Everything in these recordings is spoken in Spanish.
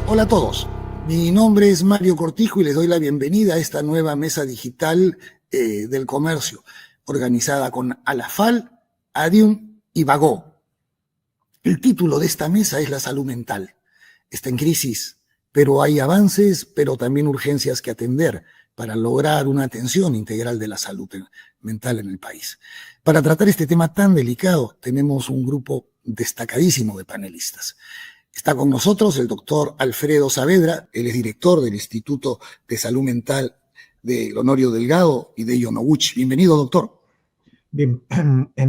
Hola a todos, mi nombre es Mario Cortijo y les doy la bienvenida a esta nueva mesa digital del comercio, organizada con Alafal, Adium y Bagó. El título de esta mesa es La salud mental. Está en crisis, pero hay avances, pero también urgencias que atender para lograr una atención integral de la salud mental en el país. Para tratar este tema tan delicado, tenemos un grupo destacadísimo de panelistas. Está con nosotros el doctor Alfredo Saavedra, él es director del Instituto de Salud Mental de Honorio Delgado y de Yonoguchi. Bienvenido, doctor. Bien,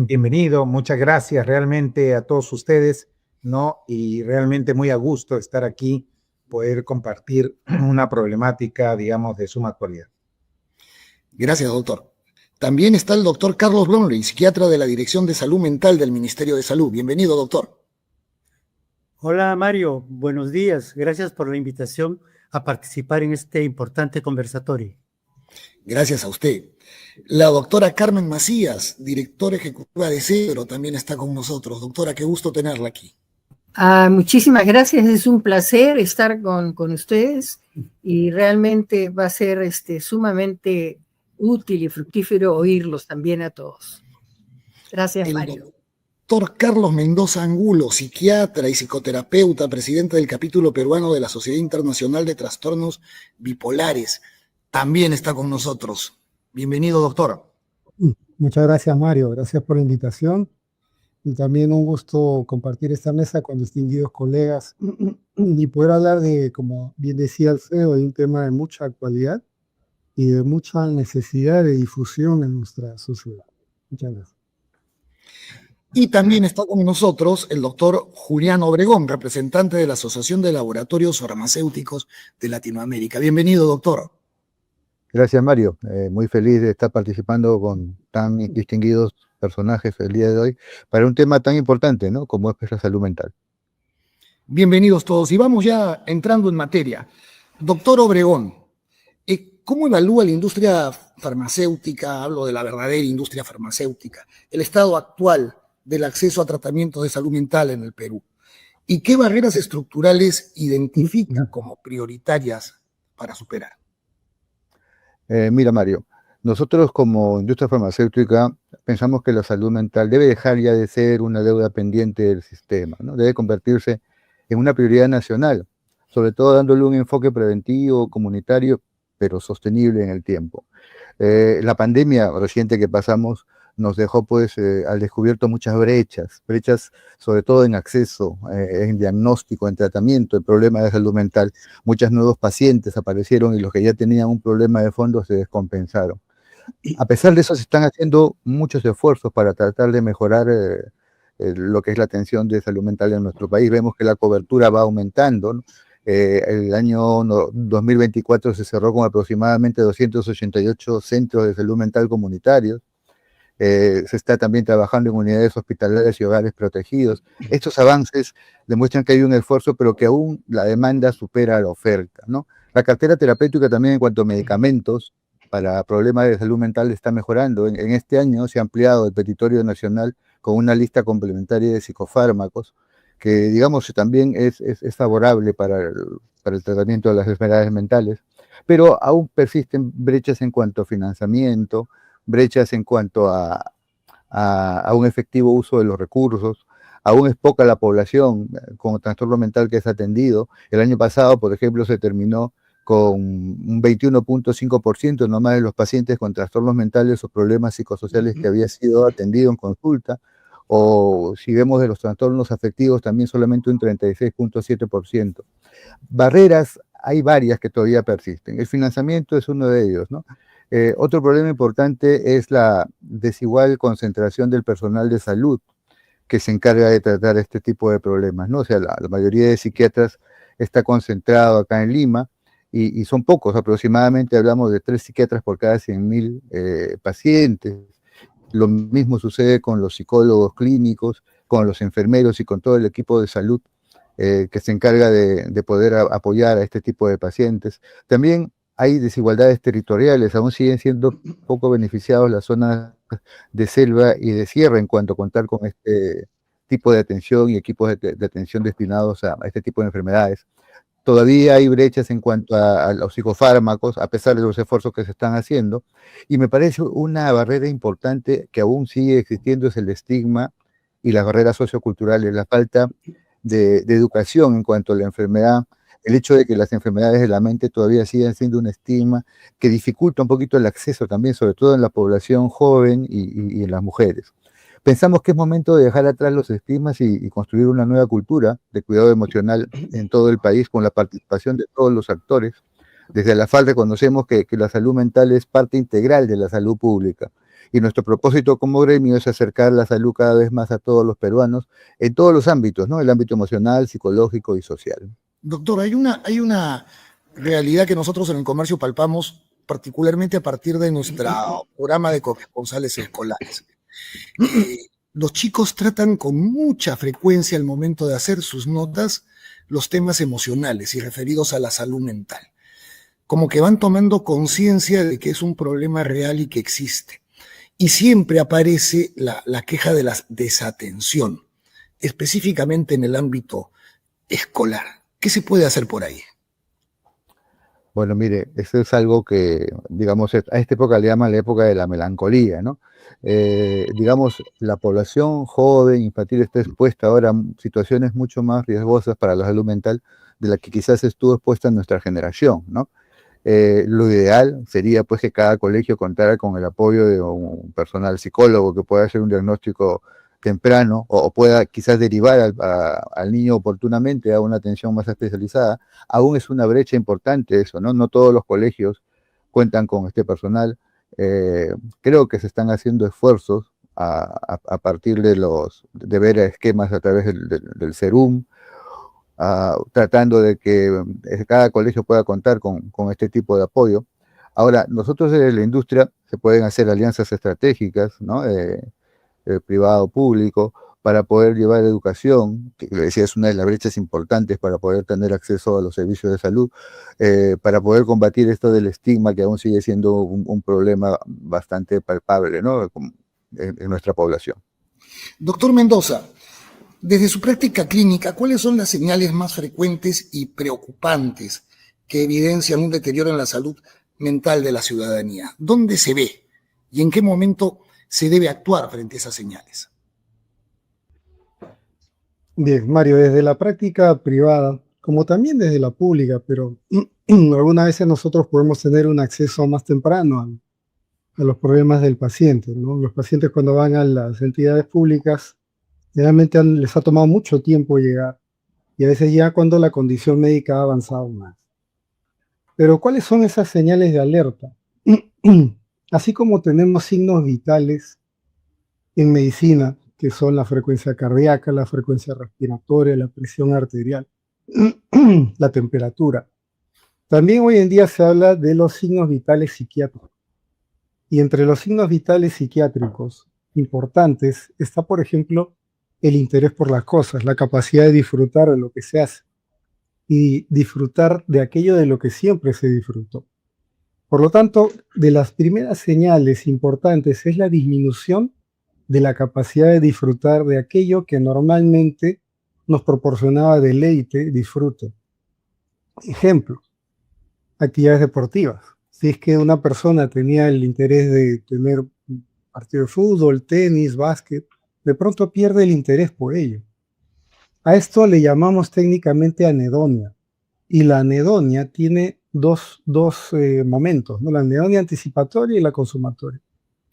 bienvenido, muchas gracias realmente a todos ustedes, ¿no? Y realmente muy a gusto estar aquí, poder compartir una problemática, digamos, de suma actualidad. Gracias, doctor. También está el doctor Carlos Blomley, psiquiatra de la Dirección de Salud Mental del Ministerio de Salud. Bienvenido, doctor. Hola Mario, buenos días. Gracias por la invitación a participar en este importante conversatorio. Gracias a usted. La doctora Carmen Macías, directora ejecutiva de CEDRO, también está con nosotros. Doctora, qué gusto tenerla aquí. Muchísimas gracias, es un placer estar con ustedes y realmente va a ser sumamente útil y fructífero oírlos también a todos. Gracias, Mario. Doctor Carlos Mendoza Angulo, psiquiatra y psicoterapeuta, presidente del capítulo peruano de la Sociedad Internacional de Trastornos Bipolares, también está con nosotros. Bienvenido, doctor. Muchas gracias, Mario. Gracias por la invitación. Y también un gusto compartir esta mesa con distinguidos colegas y poder hablar de, como bien decía Alfredo, de un tema de mucha actualidad y de mucha necesidad de difusión en nuestra sociedad. Muchas gracias. Y también está con nosotros el doctor Julián Obregón, representante de la Asociación de Laboratorios Farmacéuticos de Latinoamérica. Bienvenido, doctor. Gracias, Mario. Muy feliz de estar participando con tan distinguidos personajes el día de hoy para un tema tan importante, ¿no?, como es la salud mental. Bienvenidos todos. Y vamos ya entrando en materia. Doctor Obregón, ¿cómo evalúa la industria farmacéutica, hablo de la verdadera industria farmacéutica, el estado actual del acceso a tratamientos de salud mental en el Perú? ¿Y qué barreras estructurales identifica como prioritarias para superar? Mira, Mario, nosotros como industria farmacéutica pensamos que la salud mental debe dejar ya de ser una deuda pendiente del sistema, ¿no? Debe convertirse en una prioridad nacional, sobre todo dándole un enfoque preventivo, comunitario, pero sostenible en el tiempo. La pandemia reciente que pasamos nos dejó pues al descubierto muchas brechas sobre todo en acceso, en diagnóstico, en tratamiento, el problema de salud mental. Muchos nuevos pacientes aparecieron y los que ya tenían un problema de fondo se descompensaron. A pesar de eso se están haciendo muchos esfuerzos para tratar de mejorar lo que es la atención de salud mental en nuestro país. Vemos que la cobertura va aumentando, ¿no? El año 2024 se cerró con aproximadamente 288 centros de salud mental comunitarios. Se está también trabajando en unidades hospitalarias y hogares protegidos. Estos avances demuestran que hay un esfuerzo, pero que aún la demanda supera la oferta, ¿no? La cartera terapéutica también en cuanto a medicamentos para problemas de salud mental está mejorando. En este año se ha ampliado el petitorio nacional con una lista complementaria de psicofármacos que, digamos, también es favorable para el tratamiento de las enfermedades mentales, pero aún persisten brechas en cuanto a financiamiento, brechas en cuanto a un efectivo uso de los recursos. Aún es poca la población con trastorno mental que es atendido. El año pasado, por ejemplo, se terminó con un 21.5% nomás de los pacientes con trastornos mentales o problemas psicosociales que había sido atendido en consulta, o si vemos de los trastornos afectivos también solamente un 36.7%. Barreras hay varias que todavía persisten. El financiamiento es uno de ellos, ¿no? Otro problema importante es la desigual concentración del personal de salud que se encarga de tratar este tipo de problemas, ¿no? O sea, la mayoría de psiquiatras está concentrado acá en Lima y son pocos, aproximadamente hablamos de 3 psiquiatras por cada 100.000 pacientes. Lo mismo sucede con los psicólogos clínicos, con los enfermeros y con todo el equipo de salud que se encarga de poder apoyar a este tipo de pacientes. También hay desigualdades territoriales, aún siguen siendo poco beneficiados las zonas de selva y de sierra en cuanto a contar con este tipo de atención y equipos de atención destinados a este tipo de enfermedades. Todavía hay brechas en cuanto a los psicofármacos, a pesar de los esfuerzos que se están haciendo, y me parece una barrera importante que aún sigue existiendo es el estigma y las barreras socioculturales, la falta de educación en cuanto a la enfermedad, el hecho de que las enfermedades de la mente todavía siguen siendo un estigma que dificulta un poquito el acceso también, sobre todo en la población joven y en las mujeres. Pensamos que es momento de dejar atrás los estigmas y construir una nueva cultura de cuidado emocional en todo el país con la participación de todos los actores. Desde la FAL reconocemos que la salud mental es parte integral de la salud pública y nuestro propósito como gremio es acercar la salud cada vez más a todos los peruanos en todos los ámbitos, ¿no? El ámbito emocional, psicológico y social. Doctor, hay una realidad que nosotros en el comercio palpamos, particularmente a partir de nuestro programa de corresponsales escolares. Los chicos tratan con mucha frecuencia al momento de hacer sus notas los temas emocionales y referidos a la salud mental. Como que van tomando conciencia de que es un problema real y que existe. Y siempre aparece la queja de la desatención, específicamente en el ámbito escolar. ¿Qué se puede hacer por ahí? Bueno, mire, eso es algo que, digamos, a esta época le llaman la época de la melancolía, ¿no? Digamos, la población joven, infantil, está expuesta ahora a situaciones mucho más riesgosas para la salud mental de la que quizás estuvo expuesta en nuestra generación, ¿no? Lo ideal sería, pues, que cada colegio contara con el apoyo de un personal psicólogo que pueda hacer un diagnóstico temprano o pueda quizás derivar al niño oportunamente a una atención más especializada. Aún es una brecha importante eso, ¿no? No todos los colegios cuentan con este personal. Creo que se están haciendo esfuerzos a partir de ver esquemas a través del SERUM, tratando de que cada colegio pueda contar con este tipo de apoyo. Ahora, nosotros desde la industria se pueden hacer alianzas estratégicas, ¿no? Privado, público, para poder llevar educación, que le decía es una de las brechas importantes para poder tener acceso a los servicios de salud, para poder combatir esto del estigma que aún sigue siendo un problema bastante palpable, ¿no? en nuestra población. Doctor Mendoza, desde su práctica clínica, ¿cuáles son las señales más frecuentes y preocupantes que evidencian un deterioro en la salud mental de la ciudadanía? ¿Dónde se ve y en qué momento se debe actuar frente a esas señales? Bien, Mario, desde la práctica privada, como también desde la pública, pero algunas veces nosotros podemos tener un acceso más temprano a los problemas del paciente, ¿no? Los pacientes cuando van a las entidades públicas, generalmente les ha tomado mucho tiempo llegar y a veces ya cuando la condición médica ha avanzado más. Pero ¿cuáles son esas señales de alerta? Así como tenemos signos vitales en medicina, que son la frecuencia cardíaca, la frecuencia respiratoria, la presión arterial, la temperatura. También hoy en día se habla de los signos vitales psiquiátricos. Y entre los signos vitales psiquiátricos importantes está, por ejemplo, el interés por las cosas, la capacidad de disfrutar de lo que se hace y disfrutar de aquello de lo que siempre se disfrutó. Por lo tanto, de las primeras señales importantes es la disminución de la capacidad de disfrutar de aquello que normalmente nos proporcionaba deleite, disfrute. Ejemplo, actividades deportivas. Si es que una persona tenía el interés de tener un partido de fútbol, tenis, básquet, de pronto pierde el interés por ello. A esto le llamamos técnicamente anedonia. Y la anedonia tiene dos momentos, ¿no? La anedonia anticipatoria y la consumatoria.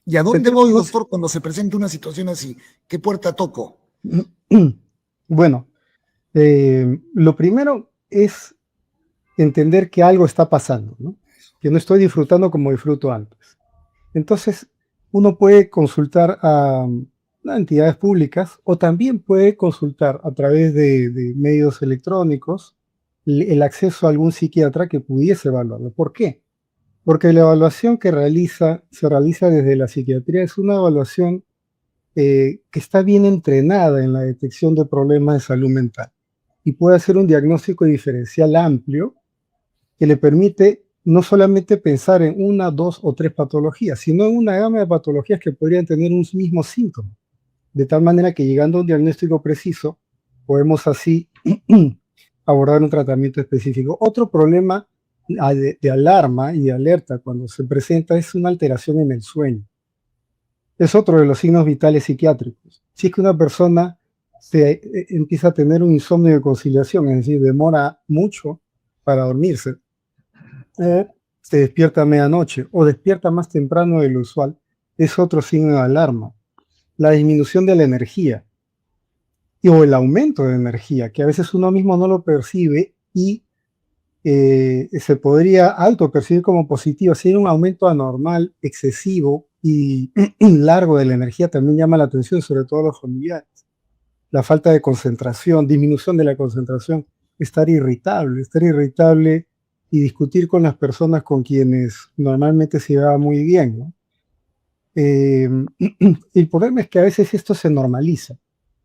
¿Y a dónde voy, doctor, cuando se presenta una situación así? ¿Qué puerta toco? Bueno, lo primero es entender que algo está pasando, ¿no? Que no estoy disfrutando como disfruto antes. Entonces, uno puede consultar a entidades públicas o también puede consultar a través de medios electrónicos el acceso a algún psiquiatra que pudiese evaluarlo. ¿Por qué? Porque la evaluación que se realiza desde la psiquiatría es una evaluación que está bien entrenada en la detección de problemas de salud mental y puede hacer un diagnóstico diferencial amplio que le permite no solamente pensar en una, dos o tres patologías, sino en una gama de patologías que podrían tener un mismo síntoma. De tal manera que llegando a un diagnóstico preciso, podemos así abordar un tratamiento específico. Otro problema de alarma y de alerta cuando se presenta es una alteración en el sueño. Es otro de los signos vitales psiquiátricos. Si es que una persona empieza a tener un insomnio de conciliación, es decir, demora mucho para dormirse, se despierta a medianoche o despierta más temprano de lo usual, es otro signo de alarma. La disminución de la energía o el aumento de energía, que a veces uno mismo no lo percibe y se podría autopercibir como positivo. Si hay un aumento anormal, excesivo y largo de la energía, también llama la atención, sobre todo a los familiares. La falta de concentración, disminución de la concentración, estar irritable y discutir con las personas con quienes normalmente se llevaba muy bien, ¿no? El problema es que a veces esto se normaliza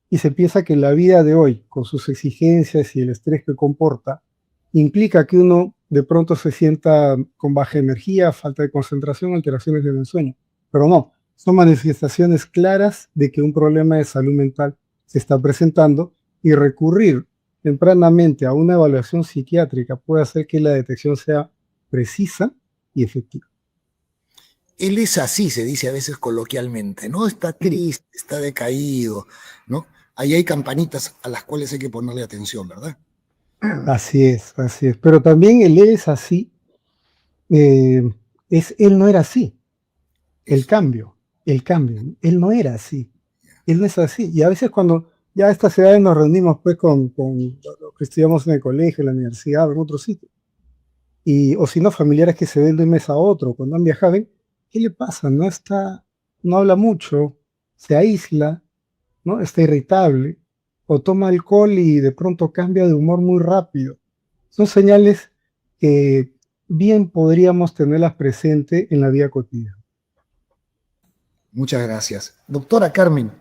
y se piensa que la vida de hoy, con sus exigencias y el estrés que comporta, implica que uno de pronto se sienta con baja energía, falta de concentración, alteraciones del sueño. Pero no, son manifestaciones claras de que un problema de salud mental se está presentando y recurrir tempranamente a una evaluación psiquiátrica puede hacer que la detección sea precisa y efectiva. Él es así, se dice a veces coloquialmente, ¿no? Está triste, está decaído, ¿no? Ahí hay campanitas a las cuales hay que ponerle atención, ¿verdad? Así es, así es. Pero también él es así, él no era así. El cambio, él no era así. Él no es así. Y a veces cuando ya a estas edades nos reunimos pues con los que estudiamos en el colegio, en la universidad, en otro sitio, o si no, familiares que se ven de un mes a otro, cuando han viajado, ven, ¿qué le pasa? No habla mucho, se aísla, ¿no? Está irritable, o toma alcohol y de pronto cambia de humor muy rápido. Son señales que bien podríamos tenerlas presentes en la vida cotidiana. Muchas gracias. Doctora Carmen,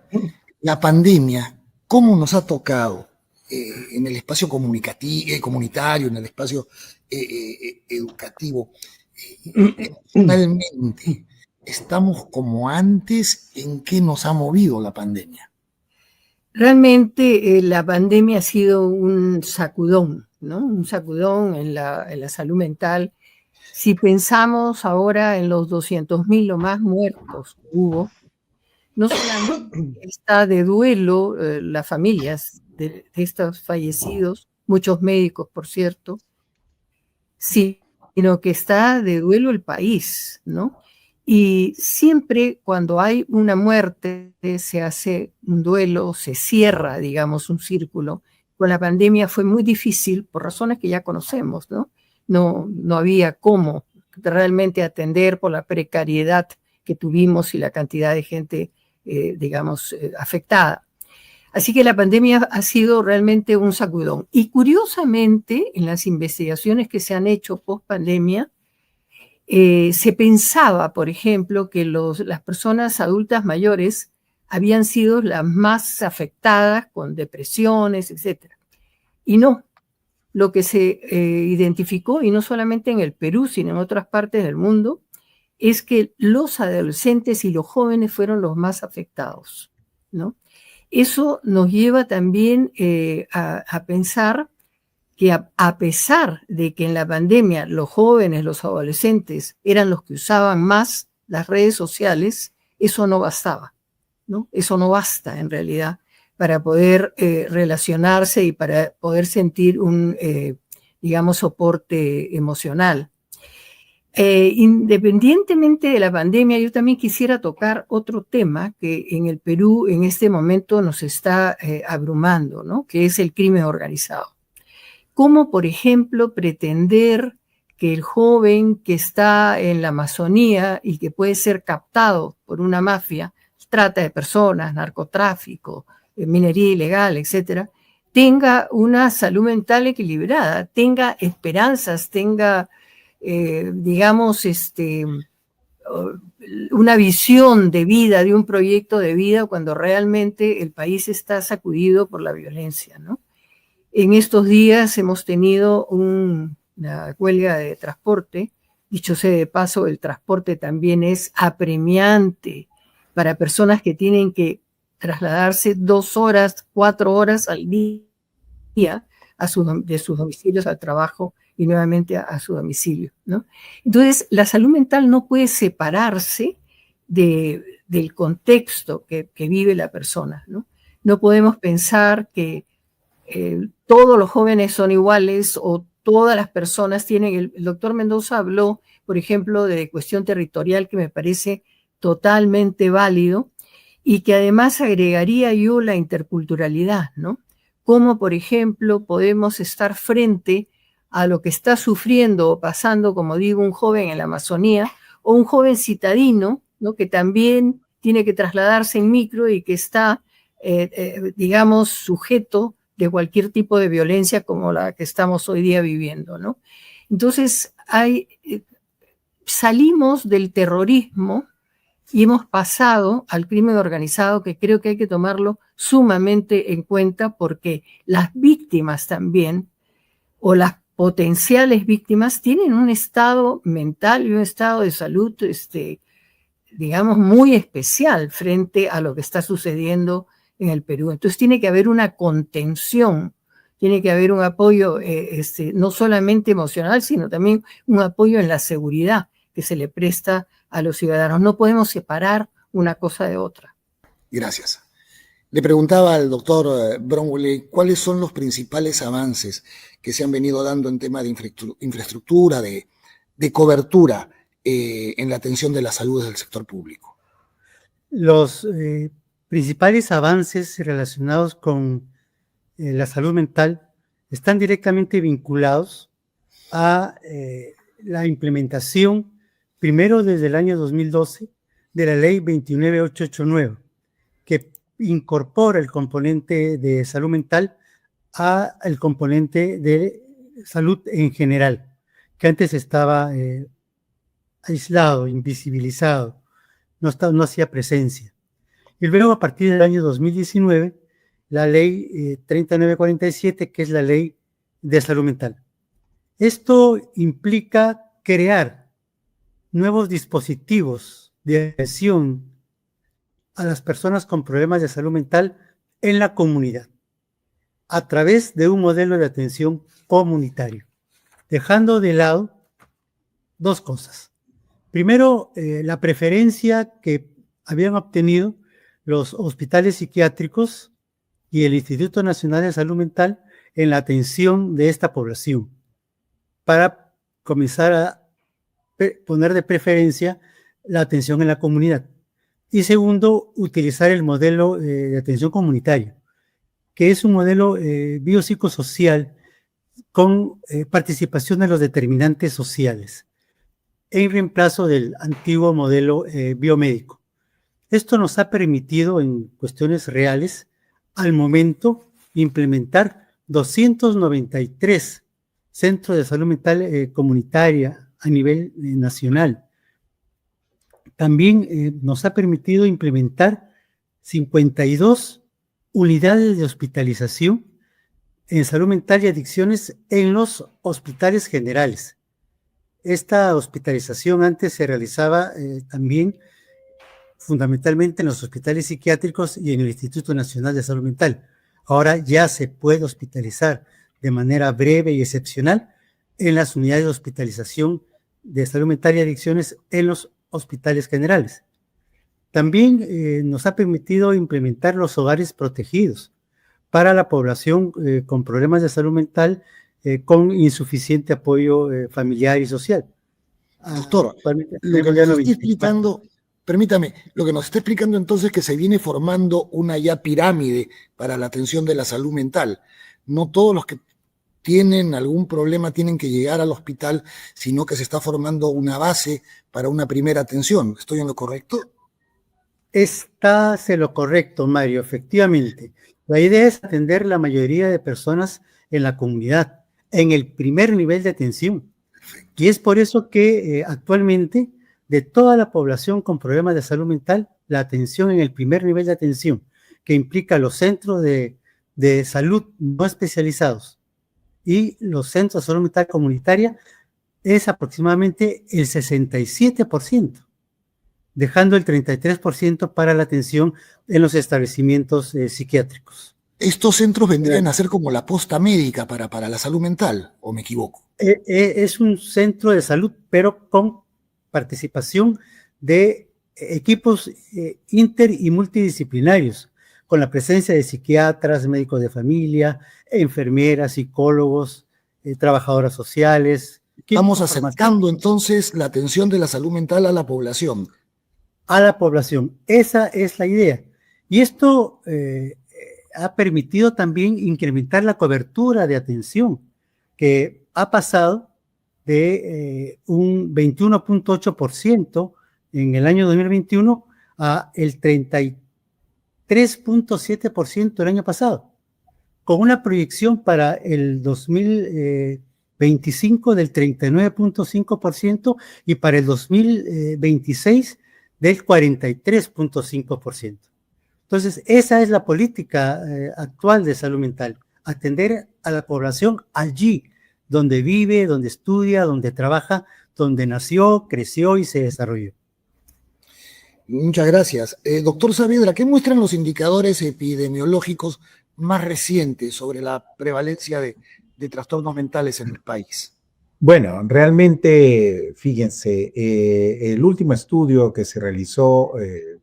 la pandemia, ¿cómo nos ha tocado en el espacio comunitario, en el espacio educativo? Emocionalmente, ¿estamos como antes? ¿En qué nos ha movido la pandemia? Realmente la pandemia ha sido un sacudón, ¿no? Un sacudón en la salud mental. Si pensamos ahora en los 200.000 o más muertos que hubo, no solamente está de duelo las familias de estos fallecidos, muchos médicos, por cierto, sino que está de duelo el país, ¿no? Y siempre cuando hay una muerte se hace un duelo, se cierra, digamos, un círculo. Con la pandemia fue muy difícil por razones que ya conocemos, ¿no? No había cómo realmente atender por la precariedad que tuvimos y la cantidad de gente, digamos, afectada. Así que la pandemia ha sido realmente un sacudón. Y curiosamente, en las investigaciones que se han hecho post pandemia, se pensaba, por ejemplo, que las personas adultas mayores habían sido las más afectadas con depresiones, etc. Y no, lo que se identificó, y no solamente en el Perú, sino en otras partes del mundo, es que los adolescentes y los jóvenes fueron los más afectados, ¿no? Eso nos lleva también a pensar que a pesar de que en la pandemia los jóvenes, los adolescentes eran los que usaban más las redes sociales, eso no bastaba, ¿no? Eso no basta en realidad para poder relacionarse y para poder sentir un, digamos, soporte emocional. Independientemente de la pandemia, yo también quisiera tocar otro tema que en el Perú en este momento nos está abrumando, ¿no? Que es el crimen organizado. Cómo, por ejemplo, pretender que el joven que está en la Amazonía y que puede ser captado por una mafia, trata de personas, narcotráfico, minería ilegal, etcétera, tenga una salud mental equilibrada, tenga esperanzas, tenga, digamos, una visión de vida, de un proyecto de vida, cuando realmente el país está sacudido por la violencia, ¿no? En estos días hemos tenido una huelga de transporte. Dicho sea de paso, el transporte también es apremiante para personas que tienen que trasladarse 2 horas, 4 horas al día de sus domicilios al trabajo y nuevamente a su domicilio, ¿no? Entonces, la salud mental no puede separarse del contexto que vive la persona, ¿no? No podemos pensar que todos los jóvenes son iguales o todas las personas tienen. El doctor Mendoza habló, por ejemplo, de cuestión territorial que me parece totalmente válido y que además agregaría yo la interculturalidad, ¿no? Cómo, por ejemplo, podemos estar frente a lo que está sufriendo o pasando, como digo, un joven en la Amazonía o un joven citadino, ¿no? Que también tiene que trasladarse en micro y que está, digamos, sujeto de cualquier tipo de violencia como la que estamos hoy día viviendo, ¿no? Entonces, salimos del terrorismo y hemos pasado al crimen organizado, que creo que hay que tomarlo sumamente en cuenta porque las víctimas también, o las potenciales víctimas, tienen un estado mental y un estado de salud, digamos, muy especial frente a lo que está sucediendo en el Perú. Entonces tiene que haber una contención, tiene que haber un apoyo no solamente emocional, sino también un apoyo en la seguridad que se le presta a los ciudadanos. No podemos separar una cosa de otra. Gracias. Le preguntaba al doctor Bromley cuáles son los principales avances que se han venido dando en tema de infraestructura, de cobertura en la atención de la salud del sector público. Los principales avances relacionados con la salud mental están directamente vinculados a la implementación, primero desde el año 2012, de la ley 29889, que incorpora el componente de salud mental al componente de salud en general, que antes estaba aislado, invisibilizado, no hacía presencia. Y luego, a partir del año 2019, la ley 3947, que es la ley de salud mental. Esto implica crear nuevos dispositivos de atención a las personas con problemas de salud mental en la comunidad, a través de un modelo de atención comunitario, dejando de lado dos cosas. Primero, la preferencia que habían obtenido los hospitales psiquiátricos y el Instituto Nacional de Salud Mental en la atención de esta población, para comenzar a poner de preferencia la atención en la comunidad. Y segundo, utilizar el modelo de atención comunitaria, que es un modelo biopsicosocial con participación de los determinantes sociales, en reemplazo del antiguo modelo biomédico. Esto nos ha permitido, en cuestiones reales, al momento, implementar 293 centros de salud mental comunitaria a nivel nacional. También nos ha permitido implementar 52 unidades de hospitalización en salud mental y adicciones en los hospitales generales. Esta hospitalización antes se realizaba también fundamentalmente en los hospitales psiquiátricos y en el Instituto Nacional de Salud Mental. Ahora ya se puede hospitalizar de manera breve y excepcional en las unidades de hospitalización de salud mental y adicciones en los hospitales generales. También nos ha permitido implementar los hogares protegidos para la población con problemas de salud mental con insuficiente apoyo familiar y social. Doctor, lo que nos está explicando, permítame, lo que nos está explicando entonces es que se viene formando una ya pirámide para la atención de la salud mental. No todos los que tienen algún problema tienen que llegar al hospital, sino que se está formando una base para una primera atención. ¿Estoy en lo correcto? Estás en lo correcto, Mario, efectivamente. La idea es atender la mayoría de personas en la comunidad, en el primer nivel de atención. Y es por eso que actualmente, de toda la población con problemas de salud mental, la atención en el primer nivel de atención, que implica los centros de salud no especializados y los centros de salud mental comunitaria, es aproximadamente el 67%, dejando el 33% para la atención en los establecimientos psiquiátricos. Estos centros vendrían a ser como la posta médica para la salud mental, ¿o me equivoco? Es un centro de salud, pero con participación de equipos inter y multidisciplinarios, con la presencia de psiquiatras, médicos de familia, enfermeras, psicólogos, trabajadoras sociales. Estamos acercando entonces la atención de la salud mental a la población. A la población. Esa es la idea. Y esto ha permitido también incrementar la cobertura de atención, que ha pasado de un 21.8% en el año 2021 a el 33.7% el año pasado, con una proyección para el 2025 del 39.5% y para el 2026 del 43.5%. Entonces, esa es la política actual de salud mental, atender a la población allí, donde vive, donde estudia, donde trabaja, donde nació, creció y se desarrolló. Muchas gracias. Doctor Saavedra, ¿qué muestran los indicadores epidemiológicos más recientes sobre la prevalencia de trastornos mentales en el país? Bueno, realmente, fíjense, el último estudio que se realizó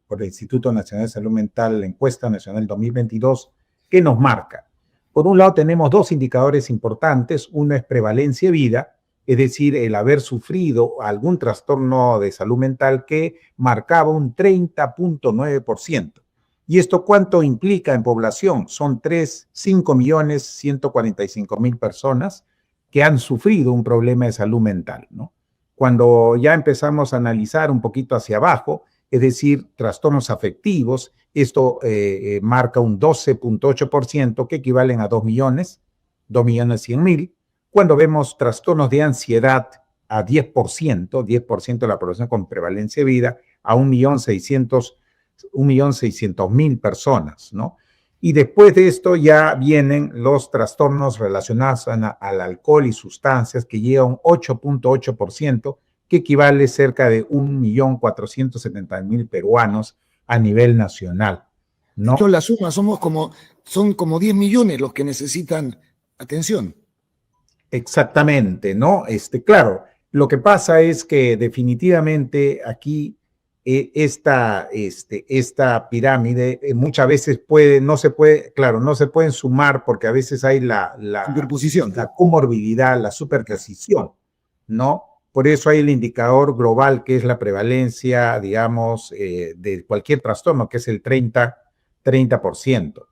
por el Instituto Nacional de Salud Mental, la encuesta nacional 2022, ¿qué nos marca? Por un lado tenemos dos indicadores importantes. Uno es prevalencia de vida, es decir, el haber sufrido algún trastorno de salud mental, que marcaba un 30.9%. ¿Y esto cuánto implica en población? Son 5.145.000 personas que han sufrido un problema de salud mental, ¿no? Cuando ya empezamos a analizar un poquito hacia abajo, es decir, trastornos afectivos, esto marca un 12.8%, que equivalen a 2.100.000. Cuando vemos trastornos de ansiedad a 10% de la población con prevalencia de vida, a 1.600.000 personas, ¿no? Y después de esto ya vienen los trastornos relacionados al alcohol y sustancias, que llega a un 8.8%, que equivale a cerca de 1.470.000 peruanos a nivel nacional, ¿no? Esto, la suma, son como 10 millones los que necesitan atención. Exactamente, ¿no? Claro, lo que pasa es que definitivamente aquí esta pirámide muchas veces no se pueden sumar, porque a veces hay la superposición, la comorbilidad, la superposición, ¿no? Por eso hay el indicador global, que es la prevalencia, digamos, de cualquier trastorno, que es el 30%.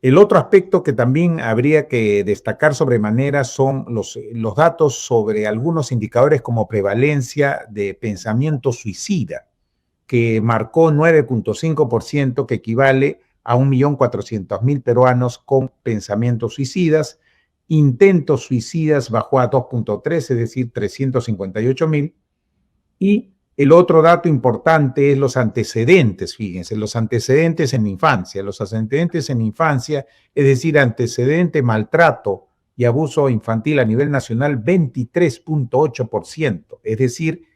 El otro aspecto que también habría que destacar sobremanera son los datos sobre algunos indicadores, como prevalencia de pensamiento suicida, que marcó 9.5%, que equivale a 1.400.000 peruanos con pensamientos suicidas. Intentos suicidas bajó a 2.3, es decir, 358.000. Y el otro dato importante es los antecedentes, fíjense, los antecedentes en infancia. Los antecedentes en infancia, es decir, antecedente, maltrato y abuso infantil a nivel nacional, 23.8%, es decir,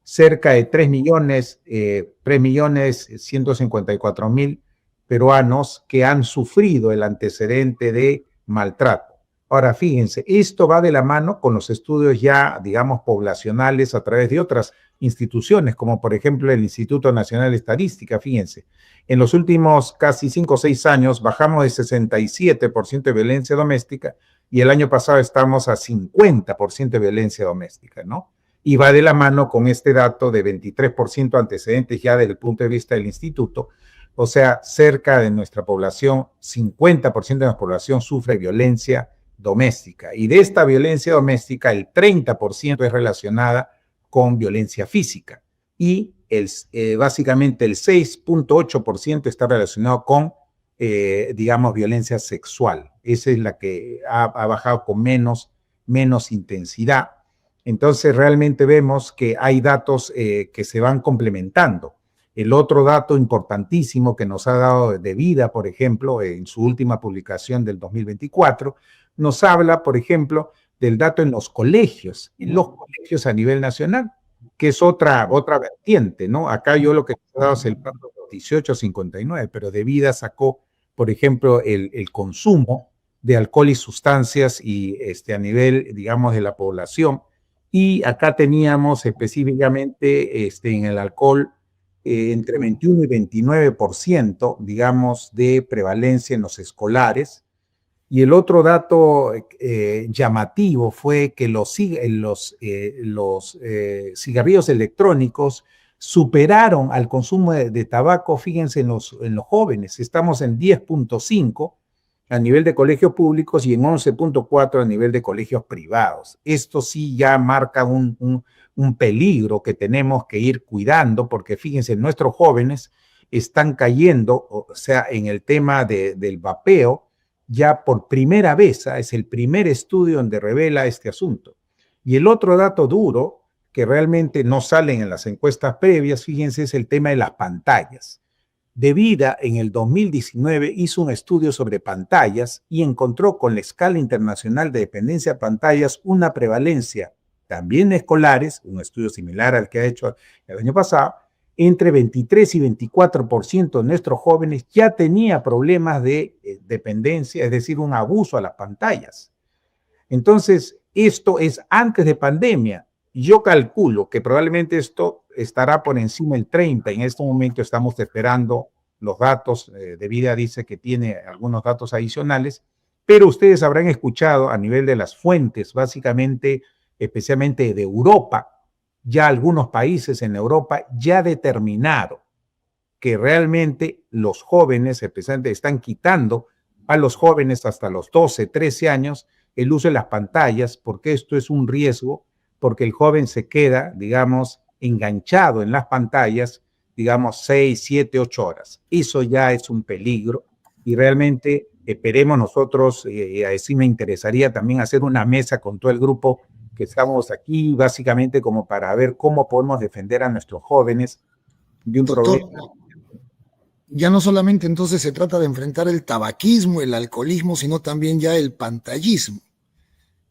cerca de 3.154.000 peruanos que han sufrido el antecedente de maltrato. Ahora, fíjense, esto va de la mano con los estudios ya, digamos, poblacionales a través de otras instituciones, como por ejemplo el Instituto Nacional de Estadística. Fíjense, en los últimos casi 5 o 6 años bajamos de 67% de violencia doméstica, y el año pasado estamos a 50% de violencia doméstica, ¿no? Y va de la mano con este dato de 23% antecedentes ya desde el punto de vista del instituto. O sea, cerca de nuestra población, 50% de nuestra población sufre violencia doméstica. Y de esta violencia doméstica, el 30% es relacionada con violencia física. Y básicamente el 6.8% está relacionado con, digamos, violencia sexual. Esa es la que ha bajado con menos intensidad. Entonces, realmente vemos que hay datos que se van complementando. El otro dato importantísimo que nos ha dado de vida, por ejemplo, en su última publicación del 2024, nos habla, por ejemplo, del dato en los colegios a nivel nacional, que es otra vertiente, ¿no? Acá yo lo que he dado es el dato 1859, pero de vida sacó por ejemplo, el consumo de alcohol y sustancias y a nivel, digamos, de la población. Y acá teníamos específicamente en el alcohol entre 21 y 29%, digamos, de prevalencia en los escolares. Y el otro dato llamativo fue que los cigarrillos electrónicos superaron al consumo de tabaco, fíjense, en los jóvenes. Estamos en 10.5 a nivel de colegios públicos y en 11.4 a nivel de colegios privados. Esto sí ya marca un peligro que tenemos que ir cuidando, porque fíjense, nuestros jóvenes están cayendo, o sea, en el tema del vapeo, ya por primera vez, es el primer estudio donde revela este asunto. Y el otro dato duro, que realmente no salen en las encuestas previas, fíjense, es el tema de las pantallas. De Vida en el 2019 hizo un estudio sobre pantallas y encontró con la escala internacional de dependencia de pantallas una prevalencia también escolares, un estudio similar al que ha hecho el año pasado, entre 23 y 24% de nuestros jóvenes ya tenía problemas de dependencia, es decir, un abuso a las pantallas. Entonces, esto es antes de pandemia. Yo calculo que probablemente esto estará por encima del 30. En este momento estamos esperando los datos. De Vida dice que tiene algunos datos adicionales, pero ustedes habrán escuchado a nivel de las fuentes, básicamente, especialmente de Europa, ya algunos países en Europa ya determinaron que realmente los jóvenes, especialmente, están quitando a los jóvenes hasta los 12, 13 años el uso de las pantallas, porque esto es un riesgo, porque el joven se queda, digamos, enganchado en las pantallas, digamos, 6, 7, 8 horas. Eso ya es un peligro y realmente esperemos nosotros, así me interesaría también hacer una mesa con todo el grupo que estamos aquí, básicamente como para ver cómo podemos defender a nuestros jóvenes de un Doctor, problema. ya no solamente entonces se trata de enfrentar el tabaquismo, el alcoholismo, sino también ya el pantallismo.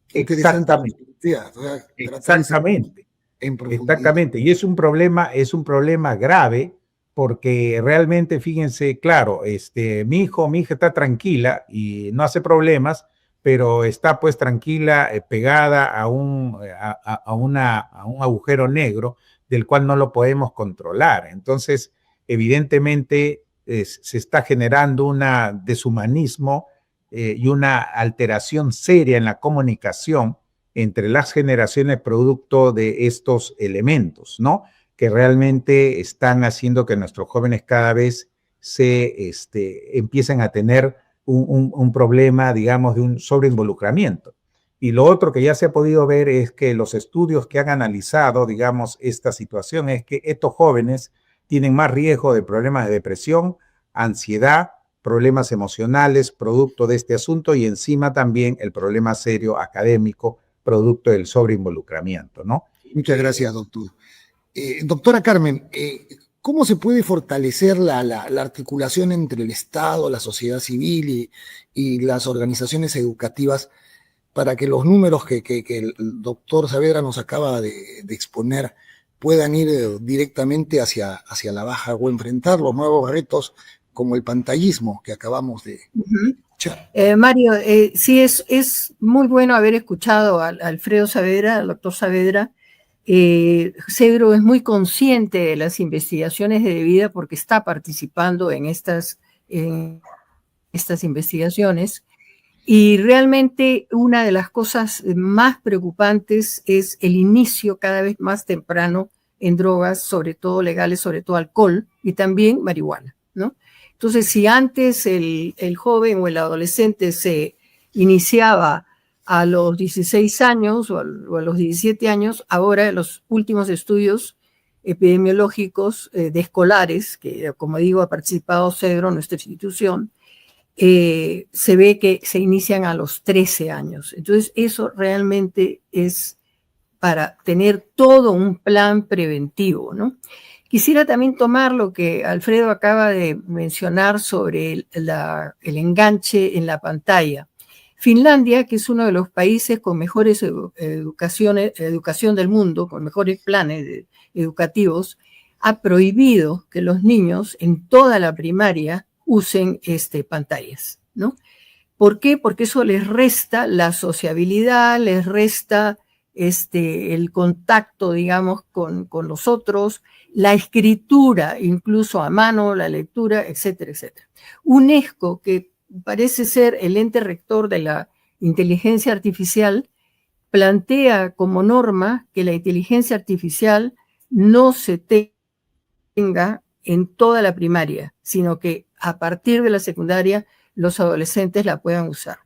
Qué interesante. Exactamente. En profundidad. Exactamente. Y es un problema grave porque realmente, fíjense, claro, mi hija está tranquila y no hace problemas, pero está pues tranquila, pegada a un agujero negro del cual no lo podemos controlar. Entonces, evidentemente, se está generando un deshumanismo y una alteración seria en la comunicación entre las generaciones producto de estos elementos, ¿no? Que realmente están haciendo que nuestros jóvenes cada vez empiecen a tener un problema, digamos, de un sobreinvolucramiento. Y lo otro que ya se ha podido ver es que los estudios que han analizado, digamos, esta situación es que estos jóvenes tienen más riesgo de problemas de depresión, ansiedad, problemas emocionales, producto de este asunto, y encima también el problema serio académico, producto del sobreinvolucramiento, ¿no? Muchas gracias, doctor. Doctora Carmen, ¿cómo se puede fortalecer la articulación entre el Estado, la sociedad civil y las organizaciones educativas para que los números que el doctor Saavedra nos acaba de exponer puedan ir directamente hacia la baja o enfrentar los nuevos retos como el pantallismo que acabamos de escuchar? Mario, sí, es muy bueno haber escuchado a Alfredo Saavedra, al doctor Saavedra. Cedro es muy consciente de las investigaciones de Vida porque está participando en estas investigaciones, y realmente una de las cosas más preocupantes es el inicio cada vez más temprano en drogas, sobre todo legales, sobre todo alcohol y también marihuana, ¿no? Entonces, si antes el joven o el adolescente se iniciaba a los 16 años o a los 17 años, ahora en los últimos estudios epidemiológicos de escolares, que como digo ha participado Cedro, nuestra institución, se ve que se inician a los 13 años. Entonces eso realmente es para tener todo un plan preventivo, ¿no? Quisiera también tomar lo que Alfredo acaba de mencionar sobre el enganche en la pantalla. Finlandia, que es uno de los países con mejores educación del mundo, con mejores planes educativos, ha prohibido que los niños en toda la primaria usen pantallas, ¿no? ¿Por qué? Porque eso les resta la sociabilidad, les resta el contacto, digamos, con los otros, la escritura, incluso a mano, la lectura, etcétera, etcétera. UNESCO, que parece ser el ente rector de la inteligencia artificial, plantea como norma que la inteligencia artificial no se tenga en toda la primaria, sino que a partir de la secundaria los adolescentes la puedan usar.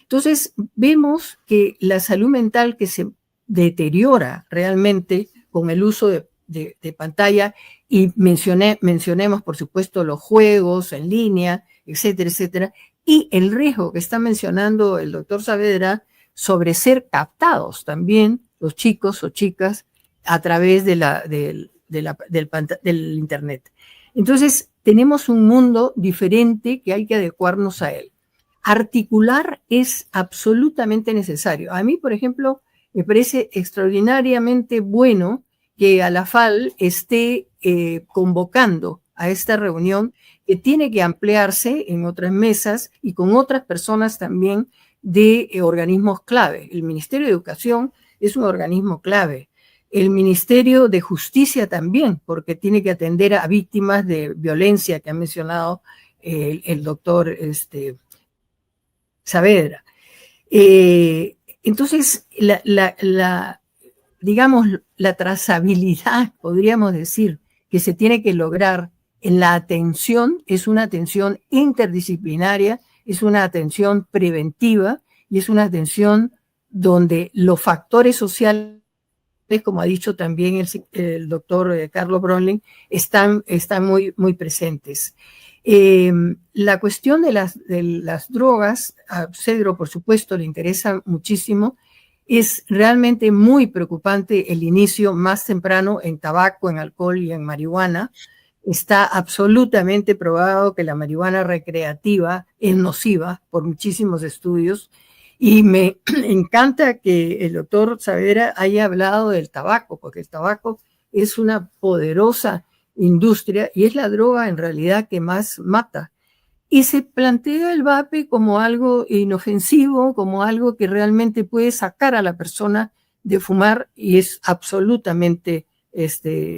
Entonces, vemos que la salud mental que se deteriora realmente con el uso de pantalla, y mencionemos, por supuesto, los juegos en línea, etcétera, etcétera, y el riesgo que está mencionando el doctor Saavedra sobre ser captados también los chicos o chicas a través del Internet. Entonces, tenemos un mundo diferente que hay que adecuarnos a él. Articular es absolutamente necesario. A mí, por ejemplo, me parece extraordinariamente bueno que ALAFAL esté convocando a esta reunión, que tiene que ampliarse en otras mesas y con otras personas también de organismos clave. El Ministerio de Educación es un organismo clave. El Ministerio de Justicia también, porque tiene que atender a víctimas de violencia que ha mencionado el doctor Saavedra. Entonces, digamos, la trazabilidad, podríamos decir, que se tiene que lograr en la atención, es una atención interdisciplinaria, es una atención preventiva y es una atención donde los factores sociales, como ha dicho también el doctor Carlos Bromley, están muy, muy presentes. La cuestión de las drogas, a Cedro, por supuesto, le interesa muchísimo. Es realmente muy preocupante el inicio más temprano en tabaco, en alcohol y en marihuana. Está absolutamente probado que la marihuana recreativa es nociva por muchísimos estudios. Y me encanta que el doctor Saavedra haya hablado del tabaco, porque el tabaco es una poderosa industria y es la droga en realidad que más mata. Y se plantea el vape como algo inofensivo, como algo que realmente puede sacar a la persona de fumar, y es absolutamente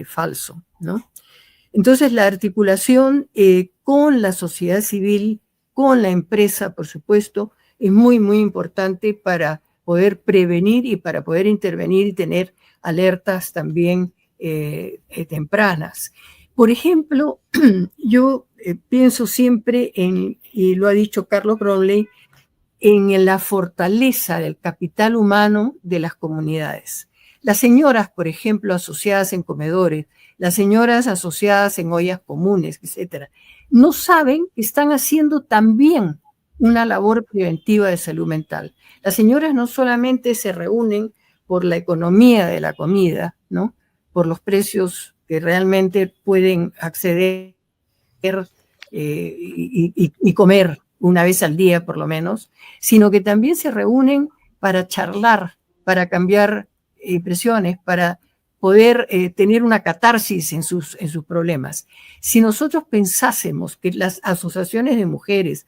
falso, ¿no? Entonces, la articulación con la sociedad civil, con la empresa, por supuesto, es muy, muy importante para poder prevenir y para poder intervenir y tener alertas también tempranas. Por ejemplo, yo pienso siempre y lo ha dicho Carlos Bromley, en la fortaleza del capital humano de las comunidades. Las señoras, por ejemplo, asociadas en comedores, las señoras asociadas en ollas comunes, etcétera, no saben que están haciendo también una labor preventiva de salud mental. Las señoras no solamente se reúnen por la economía de la comida, ¿no? Por los precios que realmente pueden acceder y comer una vez al día por lo menos, sino que también se reúnen para charlar, para cambiar impresiones, para poder tener una catarsis en sus problemas. Si nosotros pensásemos que las asociaciones de mujeres,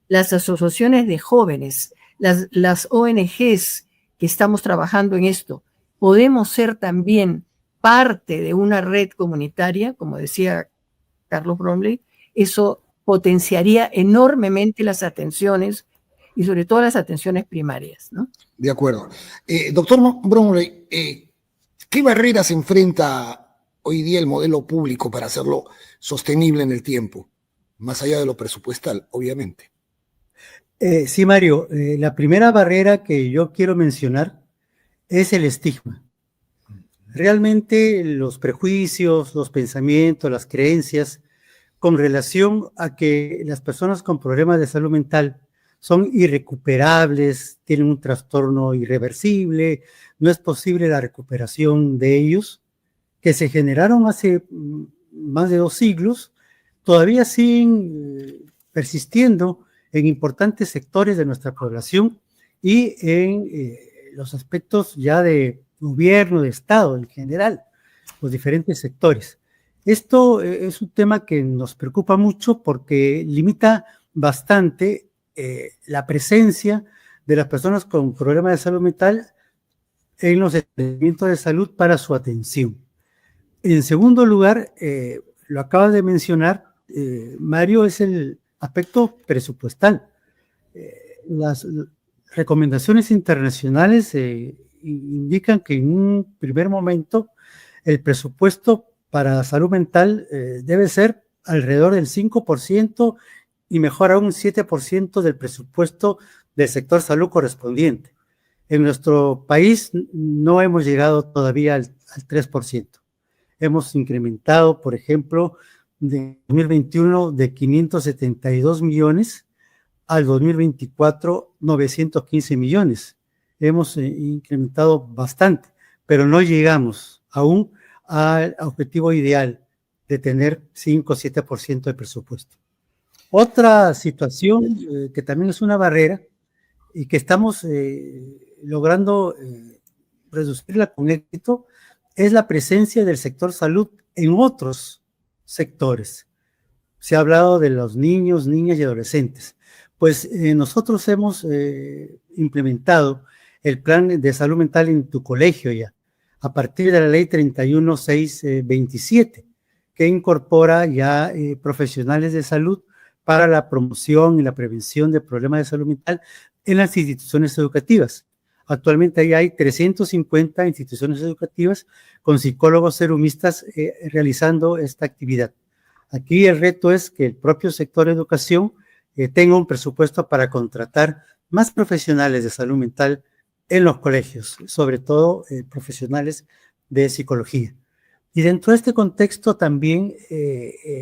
las asociaciones de jóvenes, las ONGs que estamos trabajando en esto, podemos ser también parte de una red comunitaria, como decía Carlos Bromley, eso potenciaría enormemente las atenciones y sobre todo las atenciones primarias, ¿no? De acuerdo. Doctor Bromley, ¿qué barreras enfrenta hoy día el modelo público para hacerlo sostenible en el tiempo? Más allá de lo presupuestal, obviamente. Sí, Mario, la primera barrera que yo quiero mencionar es el estigma. Realmente los prejuicios, los pensamientos, las creencias con relación a que las personas con problemas de salud mental son irrecuperables, tienen un trastorno irreversible, no es posible la recuperación de ellos, que se generaron hace más de 2 siglos, todavía siguen persistiendo en importantes sectores de nuestra población y en los aspectos ya de gobierno, de Estado en general, los diferentes sectores. Esto es un tema que nos preocupa mucho porque limita bastante la presencia de las personas con problemas de salud mental en los establecimientos de salud para su atención. En segundo lugar, lo acabas de mencionar, Mario, es el aspecto presupuestal. Las recomendaciones internacionales indican que en un primer momento el presupuesto para salud mental debe ser alrededor del 5% y mejor aún 7% del presupuesto del sector salud correspondiente. En nuestro país no hemos llegado todavía al 3%. Hemos incrementado, por ejemplo, de 2021 de 572 millones al 2024 915 millones. Hemos incrementado bastante, pero no llegamos aún al objetivo ideal de tener 5 o 7% de presupuesto. Otra situación que también es una barrera y que estamos logrando reducirla con éxito es la presencia del sector salud en otros sectores. Se ha hablado de los niños, niñas y adolescentes. Pues nosotros hemos implementado el plan de salud mental en tu colegio ya, a partir de la ley 31627, que incorpora ya profesionales de salud para la promoción y la prevención de problemas de salud mental en las instituciones educativas. Actualmente ahí hay 350 instituciones educativas con psicólogos serumistas realizando esta actividad. Aquí el reto es que el propio sector educación tenga un presupuesto para contratar más profesionales de salud mental en los colegios, sobre todo profesionales de psicología. Y dentro de este contexto también,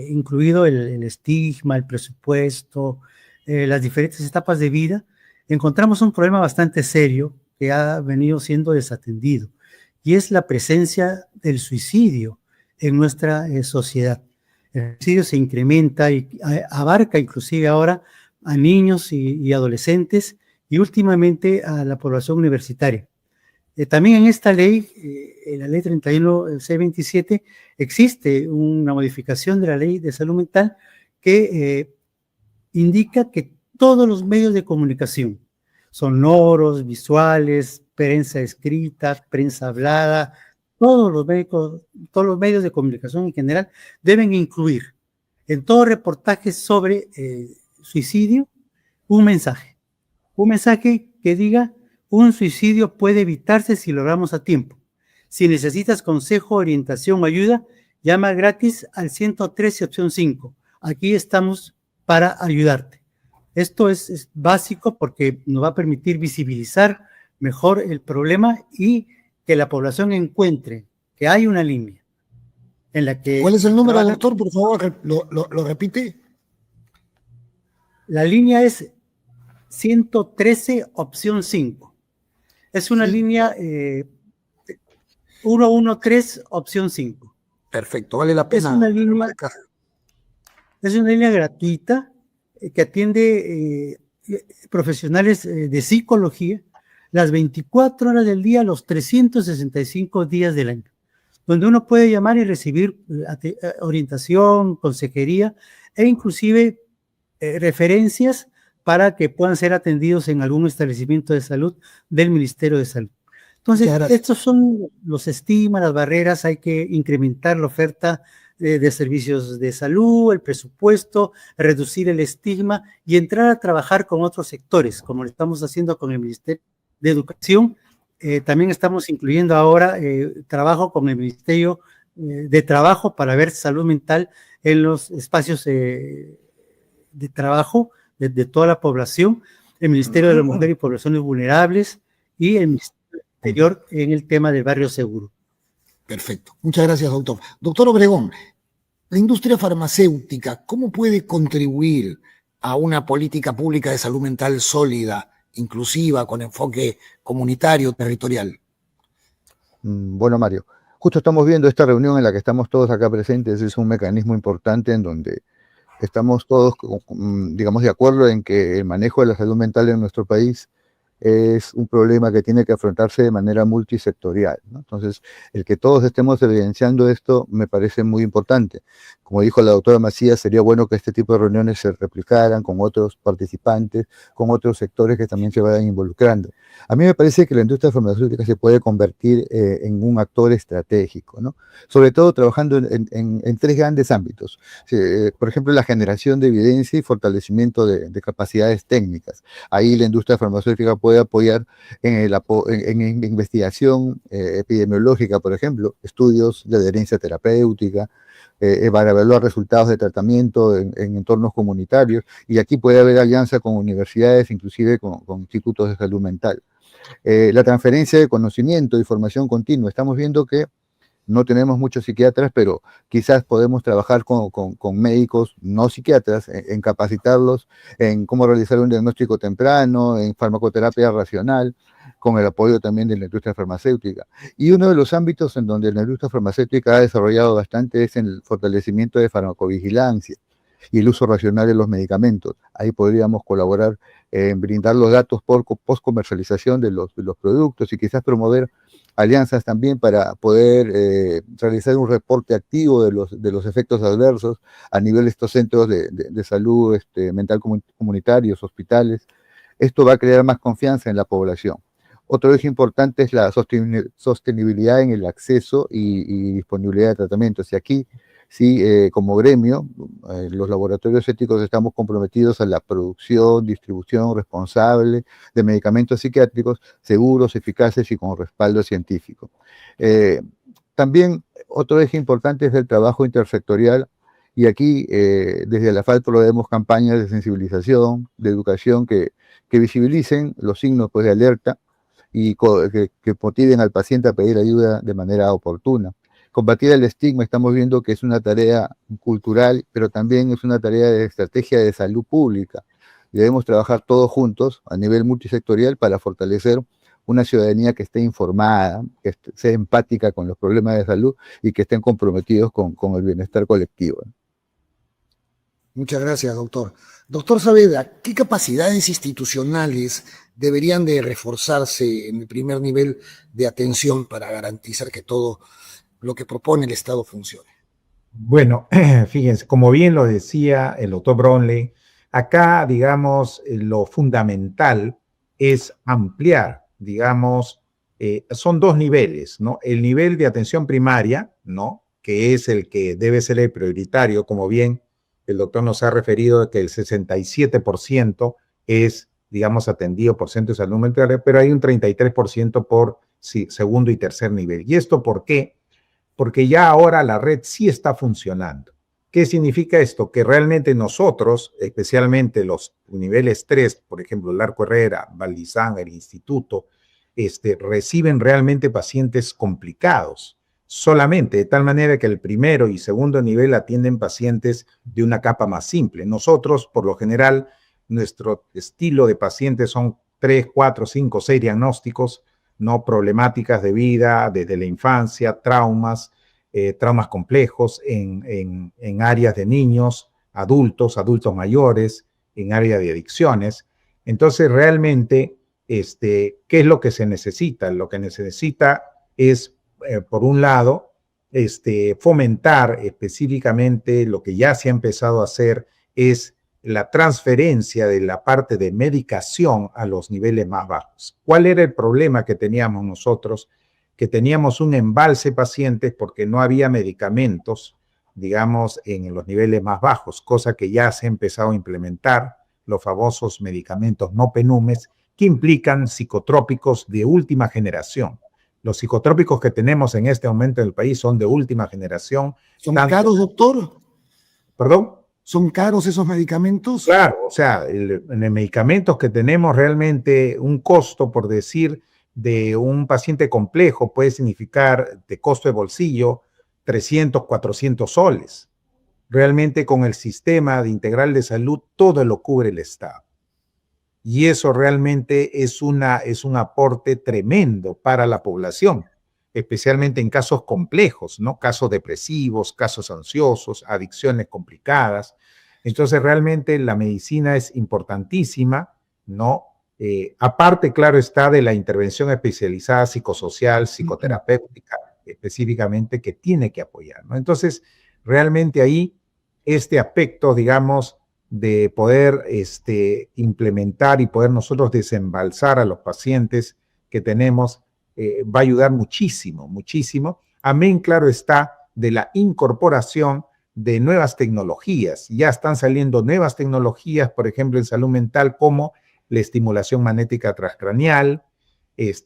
incluido el estigma, el presupuesto, las diferentes etapas de vida, encontramos un problema bastante serio que ha venido siendo desatendido, y es la presencia del suicidio en nuestra sociedad. El suicidio se incrementa y abarca inclusive ahora a niños y adolescentes y últimamente a la población universitaria. También en esta ley, en la ley 31627, existe una modificación de la ley de salud mental que indica que todos los medios de comunicación, sonoros, visuales, prensa escrita, prensa hablada, todos los medios de comunicación en general deben incluir en todo reportaje sobre suicidio un mensaje que diga: un suicidio puede evitarse si lo logramos a tiempo. Si necesitas consejo, orientación o ayuda, llama gratis al 113 opción 5. Aquí estamos para ayudarte. Esto es básico porque nos va a permitir visibilizar mejor el problema y que la población encuentre que hay una línea en la que... ¿Cuál es el número, doctor? Por favor, lo repite. La línea es 113 opción 5. Es una línea 113 opción 5. Perfecto, vale la pena. Es una línea gratuita que atiende profesionales de psicología las 24 horas del día, los 365 días del año, donde uno puede llamar y recibir orientación, consejería e inclusive referencias para que puedan ser atendidos en algún establecimiento de salud del Ministerio de Salud. Entonces, estos son los estigmas, las barreras. Hay que incrementar la oferta de servicios de salud, el presupuesto, reducir el estigma y entrar a trabajar con otros sectores, como lo estamos haciendo con el Ministerio de Educación. También estamos incluyendo ahora trabajo con el Ministerio de Trabajo para ver salud mental en los espacios de trabajo de toda la población, el Ministerio de la Mujer y Poblaciones Vulnerables y el Ministerio del Interior en el tema del barrio seguro. Perfecto. Muchas gracias, doctor. Doctor Obregón, la industria farmacéutica, ¿cómo puede contribuir a una política pública de salud mental sólida, inclusiva, con enfoque comunitario, territorial? Bueno, Mario, justo estamos viendo esta reunión en la que estamos todos acá presentes. Es un mecanismo importante en donde estamos todos, digamos, de acuerdo en que el manejo de la salud mental en nuestro país es un problema que tiene que afrontarse de manera multisectorial, ¿no? Entonces, el que todos estemos evidenciando esto me parece muy importante. Como dijo la doctora Macías, sería bueno que este tipo de reuniones se replicaran con otros participantes, con otros sectores que también se vayan involucrando. A mí me parece que la industria farmacéutica se puede convertir en un actor estratégico, ¿no? Sobre todo trabajando en tres grandes ámbitos. Por ejemplo, la generación de evidencia y fortalecimiento de capacidades técnicas. Ahí la industria farmacéutica puede apoyar en investigación epidemiológica, por ejemplo, estudios de adherencia terapéutica, para evaluar resultados de tratamiento en entornos comunitarios, y aquí puede haber alianza con universidades, inclusive con institutos de salud mental. La transferencia de conocimiento y formación continua. Estamos viendo que no tenemos muchos psiquiatras, pero quizás podemos trabajar con médicos no psiquiatras, en capacitarlos en cómo realizar un diagnóstico temprano, en farmacoterapia racional, con el apoyo también de la industria farmacéutica. Y uno de los ámbitos en donde la industria farmacéutica ha desarrollado bastante es en el fortalecimiento de farmacovigilancia y el uso racional de los medicamentos. Ahí podríamos colaborar en brindar los datos por post-comercialización de los productos, y quizás promover alianzas también para poder realizar un reporte activo de los efectos adversos a nivel de estos centros de salud mental comunitarios, hospitales. Esto va a crear más confianza en la población. Otro eje importante es la sostenibilidad en el acceso y disponibilidad de tratamientos. Y aquí, sí, como gremio, los laboratorios éticos estamos comprometidos a la producción, distribución responsable de medicamentos psiquiátricos seguros, eficaces y con respaldo científico. También otro eje importante es el trabajo intersectorial, y aquí desde la FAL promovemos campañas de sensibilización, de educación que visibilicen los signos, pues, de alerta, y que motiven al paciente a pedir ayuda de manera oportuna. Combatir el estigma, estamos viendo que es una tarea cultural, pero también es una tarea de estrategia de salud pública. Debemos trabajar todos juntos a nivel multisectorial para fortalecer una ciudadanía que esté informada, que sea empática con los problemas de salud y que estén comprometidos con el bienestar colectivo. Muchas gracias, doctor. Doctor Saavedra, ¿qué capacidades institucionales deberían de reforzarse en el primer nivel de atención para garantizar que todo lo que propone el Estado funcione? Bueno, fíjense, como bien lo decía el doctor Brownlee, acá, digamos, lo fundamental es ampliar, digamos, son dos niveles, ¿no? El nivel de atención primaria, ¿no? Que es el que debe ser el prioritario, como bien el doctor nos ha referido, de que el 67% es, digamos, atendido por centros de salud mental, pero hay un 33% por segundo y tercer nivel. ¿Y esto por qué? Porque ya ahora la red sí está funcionando. ¿Qué significa esto? Que realmente nosotros, especialmente los niveles 3, por ejemplo, el Arco Herrera, Valdizán, el Instituto, reciben realmente pacientes complicados solamente, de tal manera que el primero y segundo nivel atienden pacientes de una capa más simple. Nosotros, por lo general, nuestro estilo de pacientes son 3, 4, 5, 6 diagnósticos, no problemáticas de vida desde la infancia, traumas complejos en áreas de niños, adultos mayores, en área de adicciones. Entonces, realmente, ¿qué es lo que se necesita? Lo que necesita es, por un lado, fomentar específicamente lo que ya se ha empezado a hacer, es la transferencia de la parte de medicación a los niveles más bajos. ¿Cuál era el problema que teníamos nosotros? Que teníamos un embalse de pacientes porque no había medicamentos, digamos, en los niveles más bajos, cosa que ya se ha empezado a implementar, los famosos medicamentos no penumes, que implican psicotrópicos de última generación. Los psicotrópicos que tenemos en este momento en el país son de última generación. ¿Son caros, doctor? ¿Perdón? ¿Son caros esos medicamentos? Claro, o sea, en los medicamentos que tenemos realmente un costo, por decir, de un paciente complejo puede significar de costo de bolsillo 300, 400 soles. Realmente con el sistema de integral de salud todo lo cubre el Estado. Y eso realmente es un aporte tremendo para la población, especialmente en casos complejos, ¿no? Casos depresivos, casos ansiosos, adicciones complicadas. Entonces, realmente la medicina es importantísima, ¿no? Aparte, claro, está de la intervención especializada psicosocial, psicoterapéutica, específicamente, que tiene que apoyar, ¿no? Entonces, realmente ahí, este aspecto, digamos, de poder implementar y poder nosotros desembalsar a los pacientes que tenemos, va a ayudar muchísimo, muchísimo. Amén, claro está, de la incorporación de nuevas tecnologías. Ya están saliendo nuevas tecnologías, por ejemplo, en salud mental, como la estimulación magnética transcranial,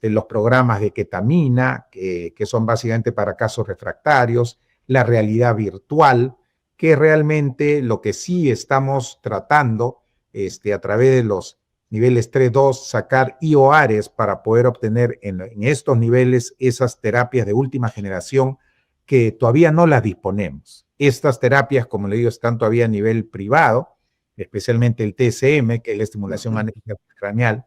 los programas de ketamina, que son básicamente para casos refractarios, la realidad virtual, que realmente lo que sí estamos tratando a través de los niveles 3-2, sacar IOAres para poder obtener en estos niveles esas terapias de última generación que todavía no las disponemos. Estas terapias, como le digo, están todavía a nivel privado, especialmente el TSM, que es la estimulación magnética craneal,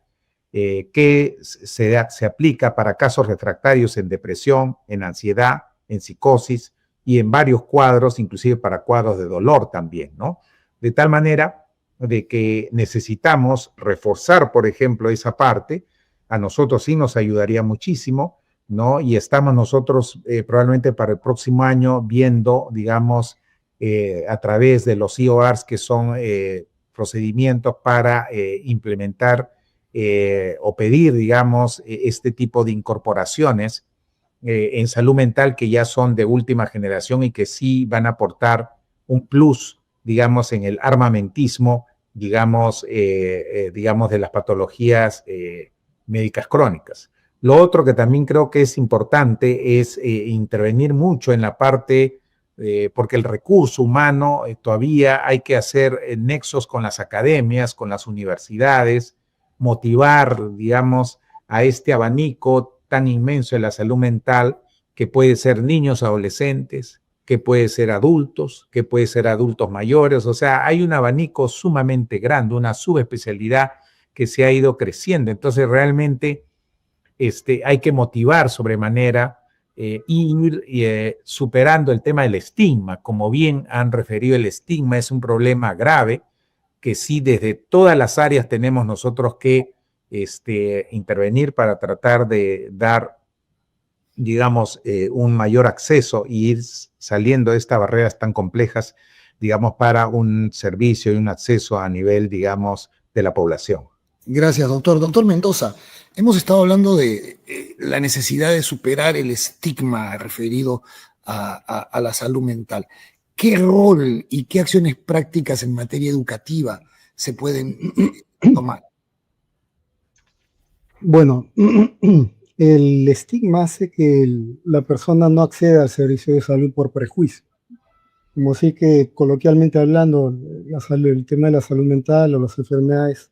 que se aplica para casos refractarios en depresión, en ansiedad, en psicosis y en varios cuadros, inclusive para cuadros de dolor también, ¿no? De tal manera de que necesitamos reforzar, por ejemplo, esa parte. A nosotros sí nos ayudaría muchísimo, ¿no? Y estamos nosotros probablemente para el próximo año viendo, digamos, a través de los IORs, que son procedimientos para implementar o pedir, digamos, este tipo de incorporaciones en salud mental que ya son de última generación y que sí van a aportar un plus, digamos, en el armamentismo, digamos, de las patologías médicas crónicas. Lo otro que también creo que es importante es intervenir mucho en la parte, porque el recurso humano todavía hay que hacer nexos con las academias, con las universidades, motivar, digamos, a este abanico tan inmenso de la salud mental, que puede ser niños, adolescentes, que puede ser adultos, que puede ser adultos mayores. O sea, hay un abanico sumamente grande, una subespecialidad que se ha ido creciendo. Entonces, realmente hay que motivar sobremanera y ir superando el tema del estigma. Como bien han referido, el estigma es un problema grave que sí desde todas las áreas tenemos nosotros que intervenir para tratar de dar, digamos, un mayor acceso y ir saliendo de estas barreras tan complejas, digamos, para un servicio y un acceso a nivel, digamos, de la población. Gracias, doctor. Doctor Mendoza, hemos estado hablando de la necesidad de superar el estigma referido a la salud mental. ¿Qué rol y qué acciones prácticas en materia educativa se pueden tomar? Bueno, el estigma hace que la persona no acceda al servicio de salud por prejuicio. Como sí que coloquialmente hablando, el tema de la salud mental o las enfermedades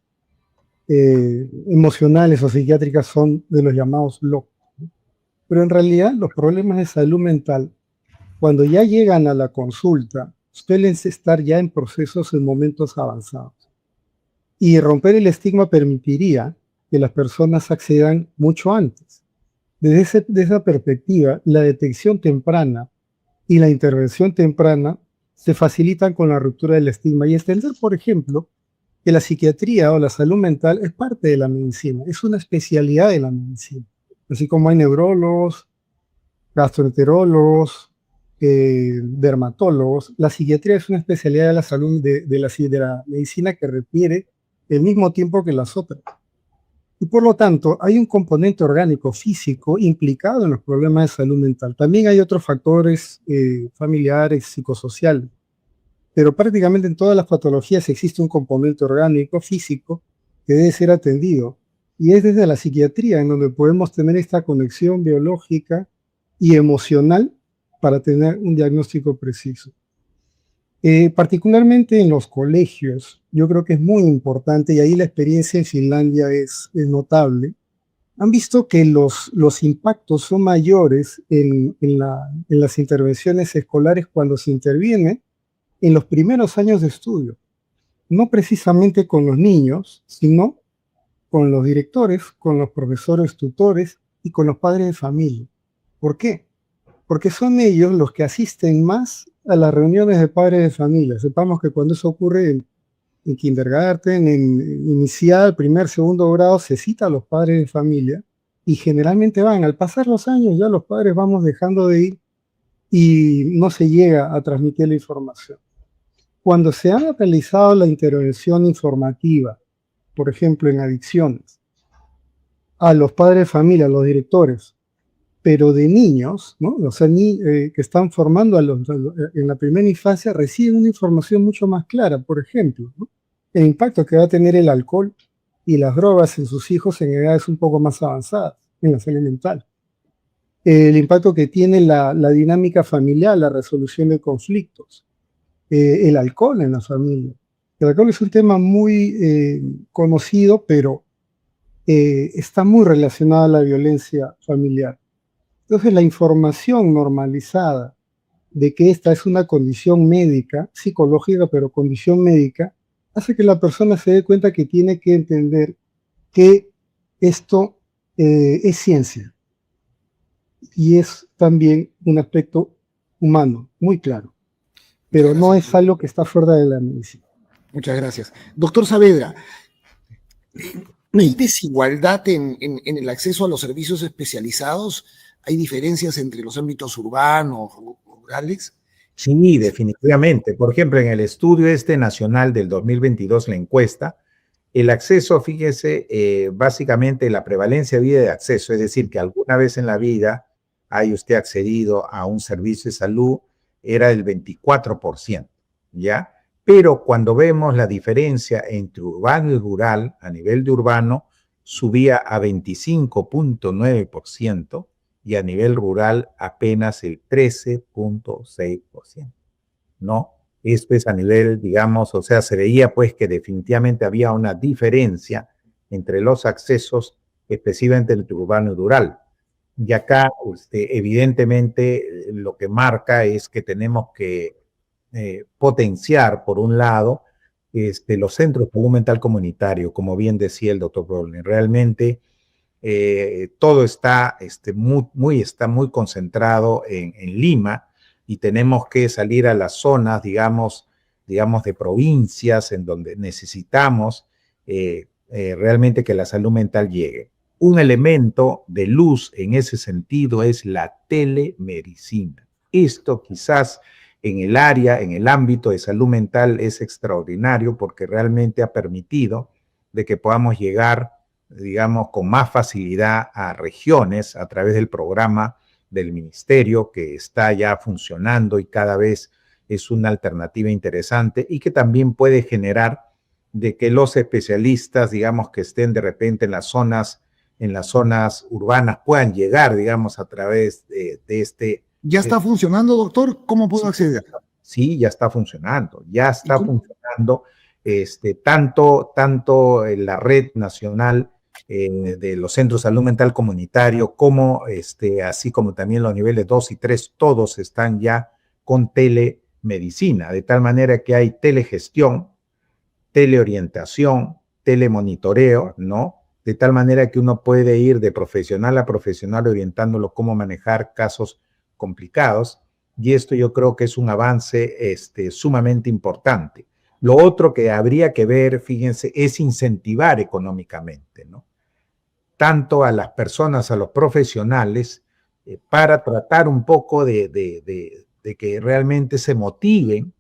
emocionales o psiquiátricas son de los llamados locos. Pero en realidad los problemas de salud mental, cuando ya llegan a la consulta, suelen estar ya en procesos en momentos avanzados. Y romper el estigma permitiría que las personas accedan mucho antes. Desde esa perspectiva, la detección temprana y la intervención temprana se facilitan con la ruptura del estigma y entender, por ejemplo, que la psiquiatría o la salud mental es parte de la medicina, es una especialidad de la medicina. Así como hay neurólogos, gastroenterólogos, dermatólogos, la psiquiatría es una especialidad de la salud, de la medicina que requiere el mismo tiempo que las otras. Y por lo tanto, hay un componente orgánico físico implicado en los problemas de salud mental. También hay otros factores familiares, psicosociales. Pero prácticamente en todas las patologías existe un componente orgánico, físico, que debe ser atendido. Y es desde la psiquiatría en donde podemos tener esta conexión biológica y emocional para tener un diagnóstico preciso. Particularmente en los colegios, yo creo que es muy importante, y ahí la experiencia en Finlandia es notable. Han visto que los impactos son mayores en las intervenciones escolares cuando se interviene en los primeros años de estudio, no precisamente con los niños, sino con los directores, con los profesores tutores y con los padres de familia. ¿Por qué? Porque son ellos los que asisten más a las reuniones de padres de familia. Sepamos que cuando eso ocurre en kindergarten, en inicial, primer, segundo grado, se cita a los padres de familia y generalmente van. Al pasar los años ya los padres vamos dejando de ir y no se llega a transmitir la información. Cuando se ha realizado la intervención informativa, por ejemplo, en adicciones, a los padres de familia, a los directores, pero de niños, ¿no? O sea, que están formando en la primera infancia, reciben una información mucho más clara. Por ejemplo, ¿no? El impacto que va a tener el alcohol y las drogas en sus hijos en edades un poco más avanzadas, en la salud mental. El impacto que tiene la dinámica familiar, la resolución de conflictos, el alcohol en la familia. El alcohol es un tema muy conocido, pero está muy relacionado a la violencia familiar. Entonces, la información normalizada de que esta es una condición médica, psicológica, pero condición médica, hace que la persona se dé cuenta que tiene que entender que esto es ciencia y es también un aspecto humano, muy claro, pero no es algo que está fuera de la medicina. Muchas gracias. Doctor Saavedra, ¿hay desigualdad en el acceso a los servicios especializados? ¿Hay diferencias entre los ámbitos urbanos, rurales? Sí, definitivamente. Por ejemplo, en el estudio nacional del 2022, la encuesta, el acceso, fíjese, básicamente la prevalencia de vida de acceso, es decir, que alguna vez en la vida haya usted accedido a un servicio de salud, era del 24%, ¿ya? Pero cuando vemos la diferencia entre urbano y rural, a nivel de urbano, subía a 25.9%, y a nivel rural apenas el 13.6%, ¿no? Esto es a nivel, digamos, o sea, se veía pues que definitivamente había una diferencia entre los accesos, específicamente entre urbano y rural. Y acá, evidentemente, lo que marca es que tenemos que potenciar, por un lado, los centros de salud mental comunitario, como bien decía el doctor Brolin. Realmente, todo está, está muy concentrado en Lima, y tenemos que salir a las zonas, digamos de provincias en donde necesitamos realmente que la salud mental llegue. Un elemento de luz en ese sentido es la telemedicina. Esto quizás en el ámbito de salud mental es extraordinario, porque realmente ha permitido de que podamos llegar, digamos, con más facilidad a regiones a través del programa del ministerio, que está ya funcionando y cada vez es una alternativa interesante, y que también puede generar de que los especialistas, digamos, que estén de repente en las zonas urbanas puedan llegar, digamos, a través de este. ¿Ya está funcionando, doctor? ¿Cómo puedo acceder? Sí, ya está funcionando, tanto en la red nacional de los centros de salud mental comunitario, como así como también los niveles 2 y 3, todos están ya con telemedicina, de tal manera que hay telegestión, teleorientación, telemonitoreo, ¿no? De tal manera que uno puede ir de profesional a profesional orientándolo cómo manejar casos complicados, y esto yo creo que es un avance sumamente importante. Lo otro que habría que ver, fíjense, es incentivar económicamente, ¿no? Tanto a las personas, a los profesionales, para tratar un poco de que realmente se motiven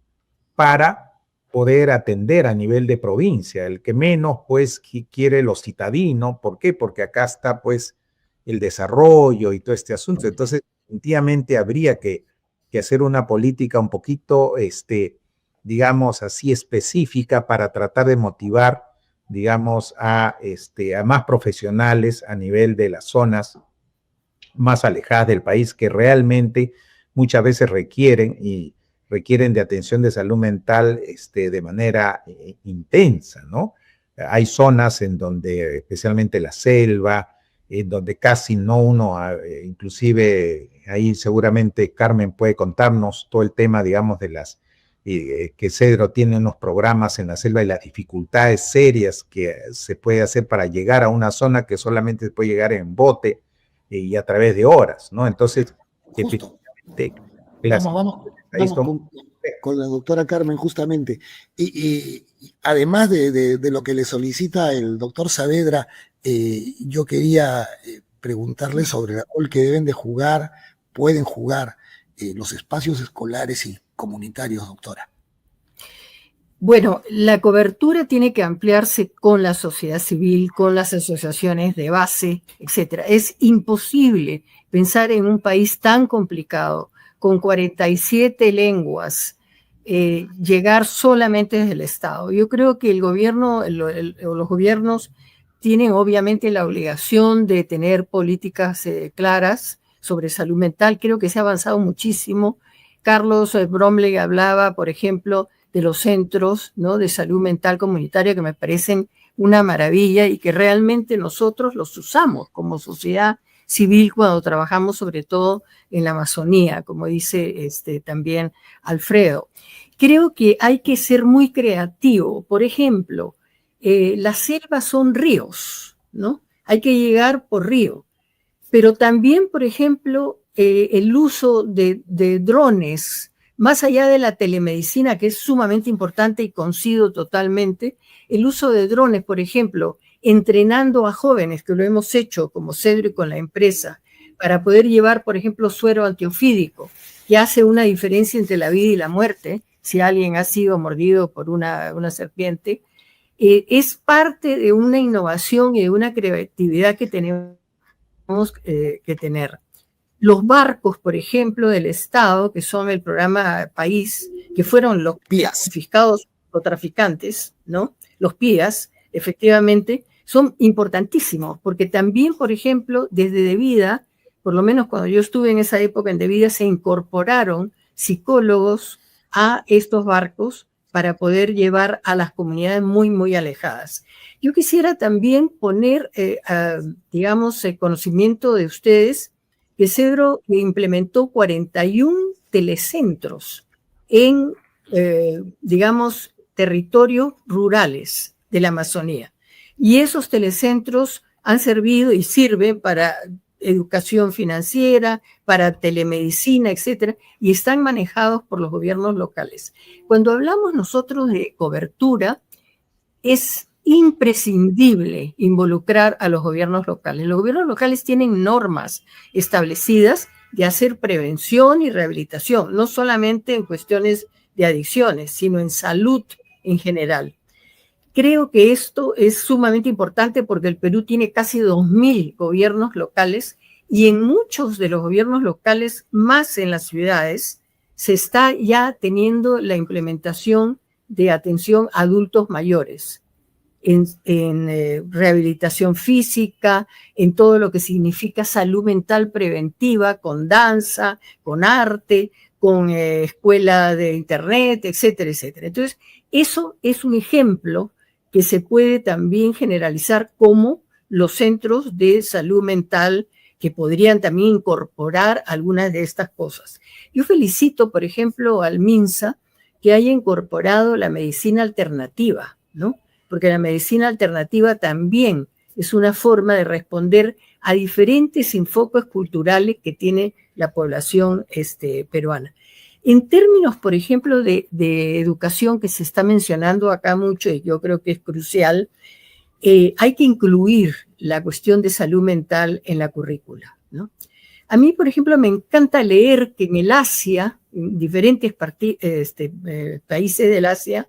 para poder atender a nivel de provincia. El que menos, pues, quiere lo citadino. ¿Por qué? Porque acá está, pues, el desarrollo y todo este asunto. Entonces, definitivamente habría que hacer una política un poquito, digamos así, específica para tratar de motivar, digamos, a más profesionales a nivel de las zonas más alejadas del país, que realmente muchas veces requieren de atención de salud mental de manera intensa, ¿no? Hay zonas en donde, especialmente la selva, en donde casi no uno, inclusive ahí seguramente Carmen puede contarnos todo el tema, digamos, de las que Cedro tiene unos programas en la selva y las dificultades serias que se puede hacer para llegar a una zona que solamente se puede llegar en bote y a través de horas, ¿no? Entonces, Justo. efectivamente, con la doctora Carmen justamente. Y además de lo que le solicita el doctor Saavedra, yo quería preguntarle sobre el rol que deben de jugar, pueden jugar los espacios escolares y comunitarios, doctora. Bueno, la cobertura tiene que ampliarse con la sociedad civil, con las asociaciones de base, etcétera. Es imposible pensar en un país tan complicado, con 47 lenguas, llegar solamente desde el Estado. Yo creo que el gobierno, los gobiernos tienen obviamente la obligación de tener políticas claras sobre salud mental. Creo que se ha avanzado muchísimo. Carlos Bromley hablaba, por ejemplo, de los centros, ¿no?, de salud mental comunitaria, que me parecen una maravilla y que realmente nosotros los usamos como sociedad civil cuando trabajamos sobre todo en la Amazonía, como dice también Alfredo. Creo que hay que ser muy creativo. Por ejemplo, las selvas son ríos, ¿no? Hay que llegar por río. Pero también, por ejemplo, el uso de drones, más allá de la telemedicina, que es sumamente importante y coincido totalmente, el uso de drones, por ejemplo, entrenando a jóvenes, que lo hemos hecho como Cedro y con la empresa, para poder llevar, por ejemplo, suero antiofídico, que hace una diferencia entre la vida y la muerte, si alguien ha sido mordido por una serpiente, es parte de una innovación y de una creatividad que tenemos que tener. Los barcos, por ejemplo, del Estado, que son el programa País, que fueron los PIAS, fiscados o traficantes, ¿no? Los PIAS, efectivamente, son importantísimos, porque también, por ejemplo, desde Devida, por lo menos cuando yo estuve en esa época en Devida, se incorporaron psicólogos a estos barcos para poder llevar a las comunidades muy, muy alejadas. Yo quisiera también poner, digamos, el conocimiento de ustedes, que Cedro implementó 41 telecentros en, digamos, territorios rurales de la Amazonía. Y esos telecentros han servido y sirven para educación financiera, para telemedicina, etcétera, y están manejados por los gobiernos locales. Cuando hablamos nosotros de cobertura, es imprescindible involucrar a los gobiernos locales. Los gobiernos locales tienen normas establecidas de hacer prevención y rehabilitación, no solamente en cuestiones de adicciones, sino en salud en general. Creo que esto es sumamente importante porque el Perú tiene casi 2.000 gobiernos locales y en muchos de los gobiernos locales, más en las ciudades, se está ya teniendo la implementación de atención a adultos mayores, en rehabilitación física, en todo lo que significa salud mental preventiva, con danza, con arte, con escuela de internet, etcétera, etcétera. Entonces, eso es un ejemplo que se puede también generalizar como los centros de salud mental que podrían también incorporar algunas de estas cosas. Yo felicito, por ejemplo, al MINSA que haya incorporado la medicina alternativa, ¿no? Porque la medicina alternativa también es una forma de responder a diferentes enfoques culturales que tiene la población peruana. En términos, por ejemplo, de educación, que se está mencionando acá mucho y yo creo que es crucial, hay que incluir la cuestión de salud mental en la currícula, ¿no? A mí, por ejemplo, me encanta leer que en el Asia, en diferentes países del Asia,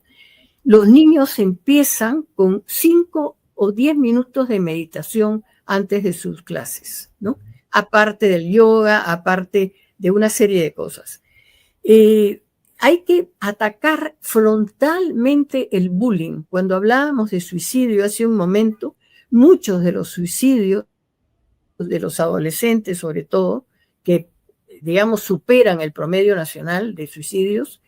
los niños empiezan con 5 o 10 minutos de meditación antes de sus clases, ¿no? Aparte del yoga, aparte de una serie de cosas. Hay que atacar frontalmente el bullying. Cuando hablábamos de suicidio hace un momento, muchos de los suicidios de los adolescentes, sobre todo, que, digamos, superan el promedio nacional de suicidios,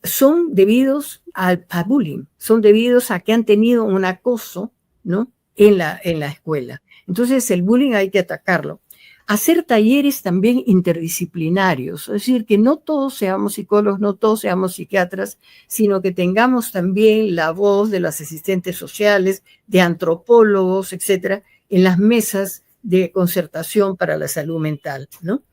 son debidos a bullying, son debidos a que han tenido un acoso, ¿no?, en la escuela. Entonces, el bullying hay que atacarlo. Hacer talleres también interdisciplinarios, es decir, que no todos seamos psicólogos, no todos seamos psiquiatras, sino que tengamos también la voz de los asistentes sociales, de antropólogos, etcétera, en las mesas de concertación para la salud mental, ¿no?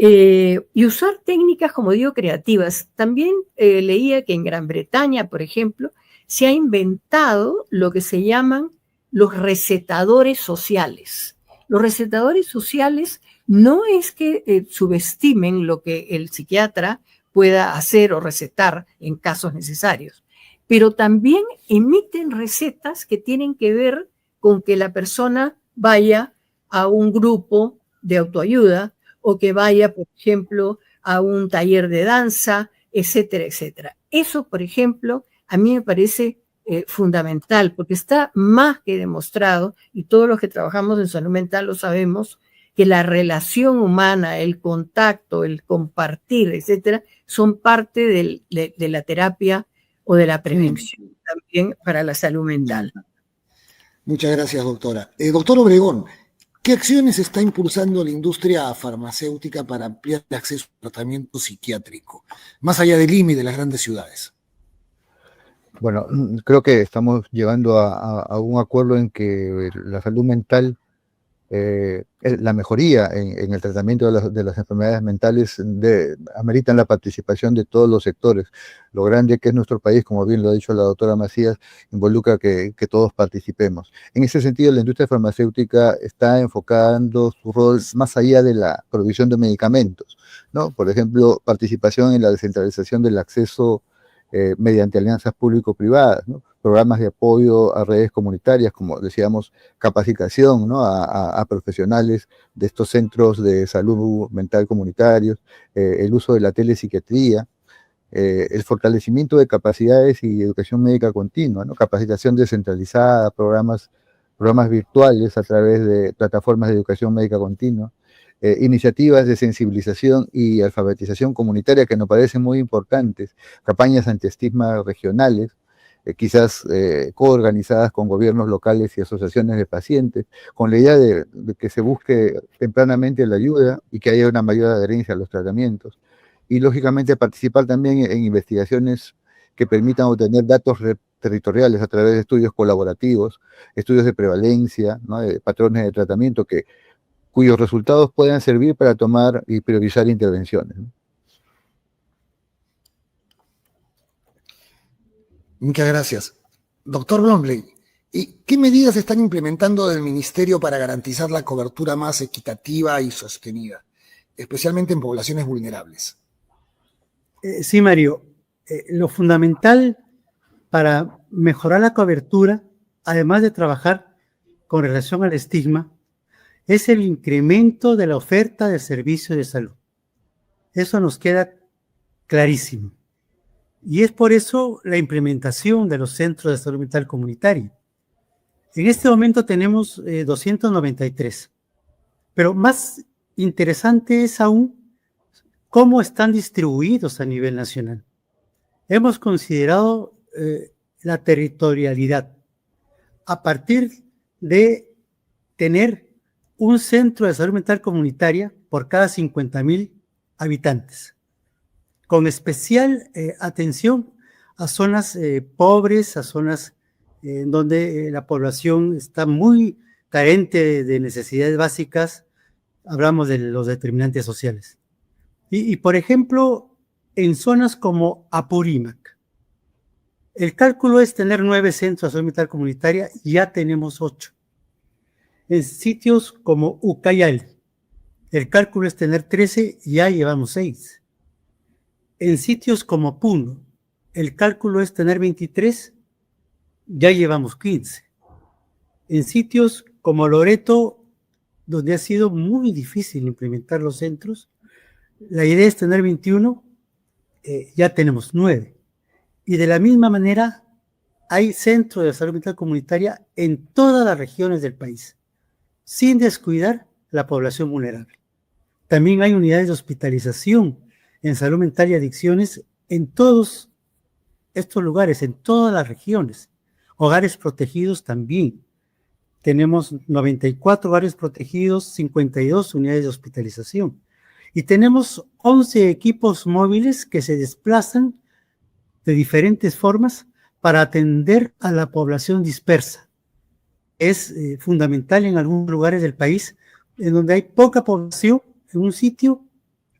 Y usar técnicas, como digo, creativas. También leía que en Gran Bretaña, por ejemplo, se ha inventado lo que se llaman los recetadores sociales. Los recetadores sociales no es que subestimen lo que el psiquiatra pueda hacer o recetar en casos necesarios, pero también emiten recetas que tienen que ver con que la persona vaya a un grupo de autoayuda o que vaya, por ejemplo, a un taller de danza, etcétera, etcétera. Eso, por ejemplo, a mí me parece fundamental, porque está más que demostrado, y todos los que trabajamos en salud mental lo sabemos, que la relación humana, el contacto, el compartir, etcétera, son parte de la terapia o de la prevención también para la salud mental. Muchas gracias, doctora. Doctor Obregón, ¿qué acciones está impulsando la industria farmacéutica para ampliar el acceso al tratamiento psiquiátrico, más allá del IMI de las grandes ciudades? Bueno, creo que estamos llegando a un acuerdo en que la salud mental, la mejoría en el tratamiento de las enfermedades mentales ameritan la participación de todos los sectores. Lo grande que es nuestro país, como bien lo ha dicho la doctora Macías, involucra que todos participemos. En ese sentido, la industria farmacéutica está enfocando su rol más allá de la provisión de medicamentos, ¿no? Por ejemplo, participación en la descentralización del acceso mediante alianzas público-privadas, ¿no? Programas de apoyo a redes comunitarias, como decíamos, capacitación, ¿no? a profesionales de estos centros de salud mental comunitarios, el uso de la telepsiquiatría, el fortalecimiento de capacidades y educación médica continua, ¿no? Capacitación descentralizada, programas virtuales a través de plataformas de educación médica continua, iniciativas de sensibilización y alfabetización comunitaria que nos parecen muy importantes, campañas antiestigma regionales, quizás coorganizadas con gobiernos locales y asociaciones de pacientes, con la idea de que se busque tempranamente la ayuda y que haya una mayor adherencia a los tratamientos. Y lógicamente participar también en investigaciones que permitan obtener datos territoriales a través de estudios colaborativos, estudios de prevalencia, ¿no? De patrones de tratamiento cuyos resultados puedan servir para tomar y priorizar intervenciones, ¿no? Muchas gracias. Doctor Blomley, ¿y qué medidas están implementando del Ministerio para garantizar la cobertura más equitativa y sostenida, especialmente en poblaciones vulnerables? Sí, Mario. Lo fundamental para mejorar la cobertura, además de trabajar con relación al estigma, es el incremento de la oferta de servicios de salud. Eso nos queda clarísimo. Y es por eso la implementación de los centros de salud mental comunitaria. En este momento tenemos 293, pero más interesante es aún cómo están distribuidos a nivel nacional. Hemos considerado la territorialidad a partir de tener un centro de salud mental comunitaria por cada 50,000 habitantes, con especial atención a zonas pobres, a zonas en donde la población está muy carente de necesidades básicas. Hablamos de los determinantes sociales. Y por ejemplo, en zonas como Apurímac, el cálculo es tener 9 centros de salud mental comunitaria, ya tenemos 8. En sitios como Ucayali, el cálculo es tener 13, ya llevamos 6. En sitios como Puno, el cálculo es tener 23, ya llevamos 15. En sitios como Loreto, donde ha sido muy difícil implementar los centros, la idea es tener 21, ya tenemos 9. Y de la misma manera, hay centros de salud mental comunitaria en todas las regiones del país, sin descuidar la población vulnerable. También hay unidades de hospitalización en salud mental y adicciones en todos estos lugares, en todas las regiones. Hogares protegidos también. Tenemos 94 hogares protegidos, 52 unidades de hospitalización. Y tenemos 11 equipos móviles que se desplazan de diferentes formas para atender a la población dispersa. Es fundamental en algunos lugares del país en donde hay poca población en un sitio,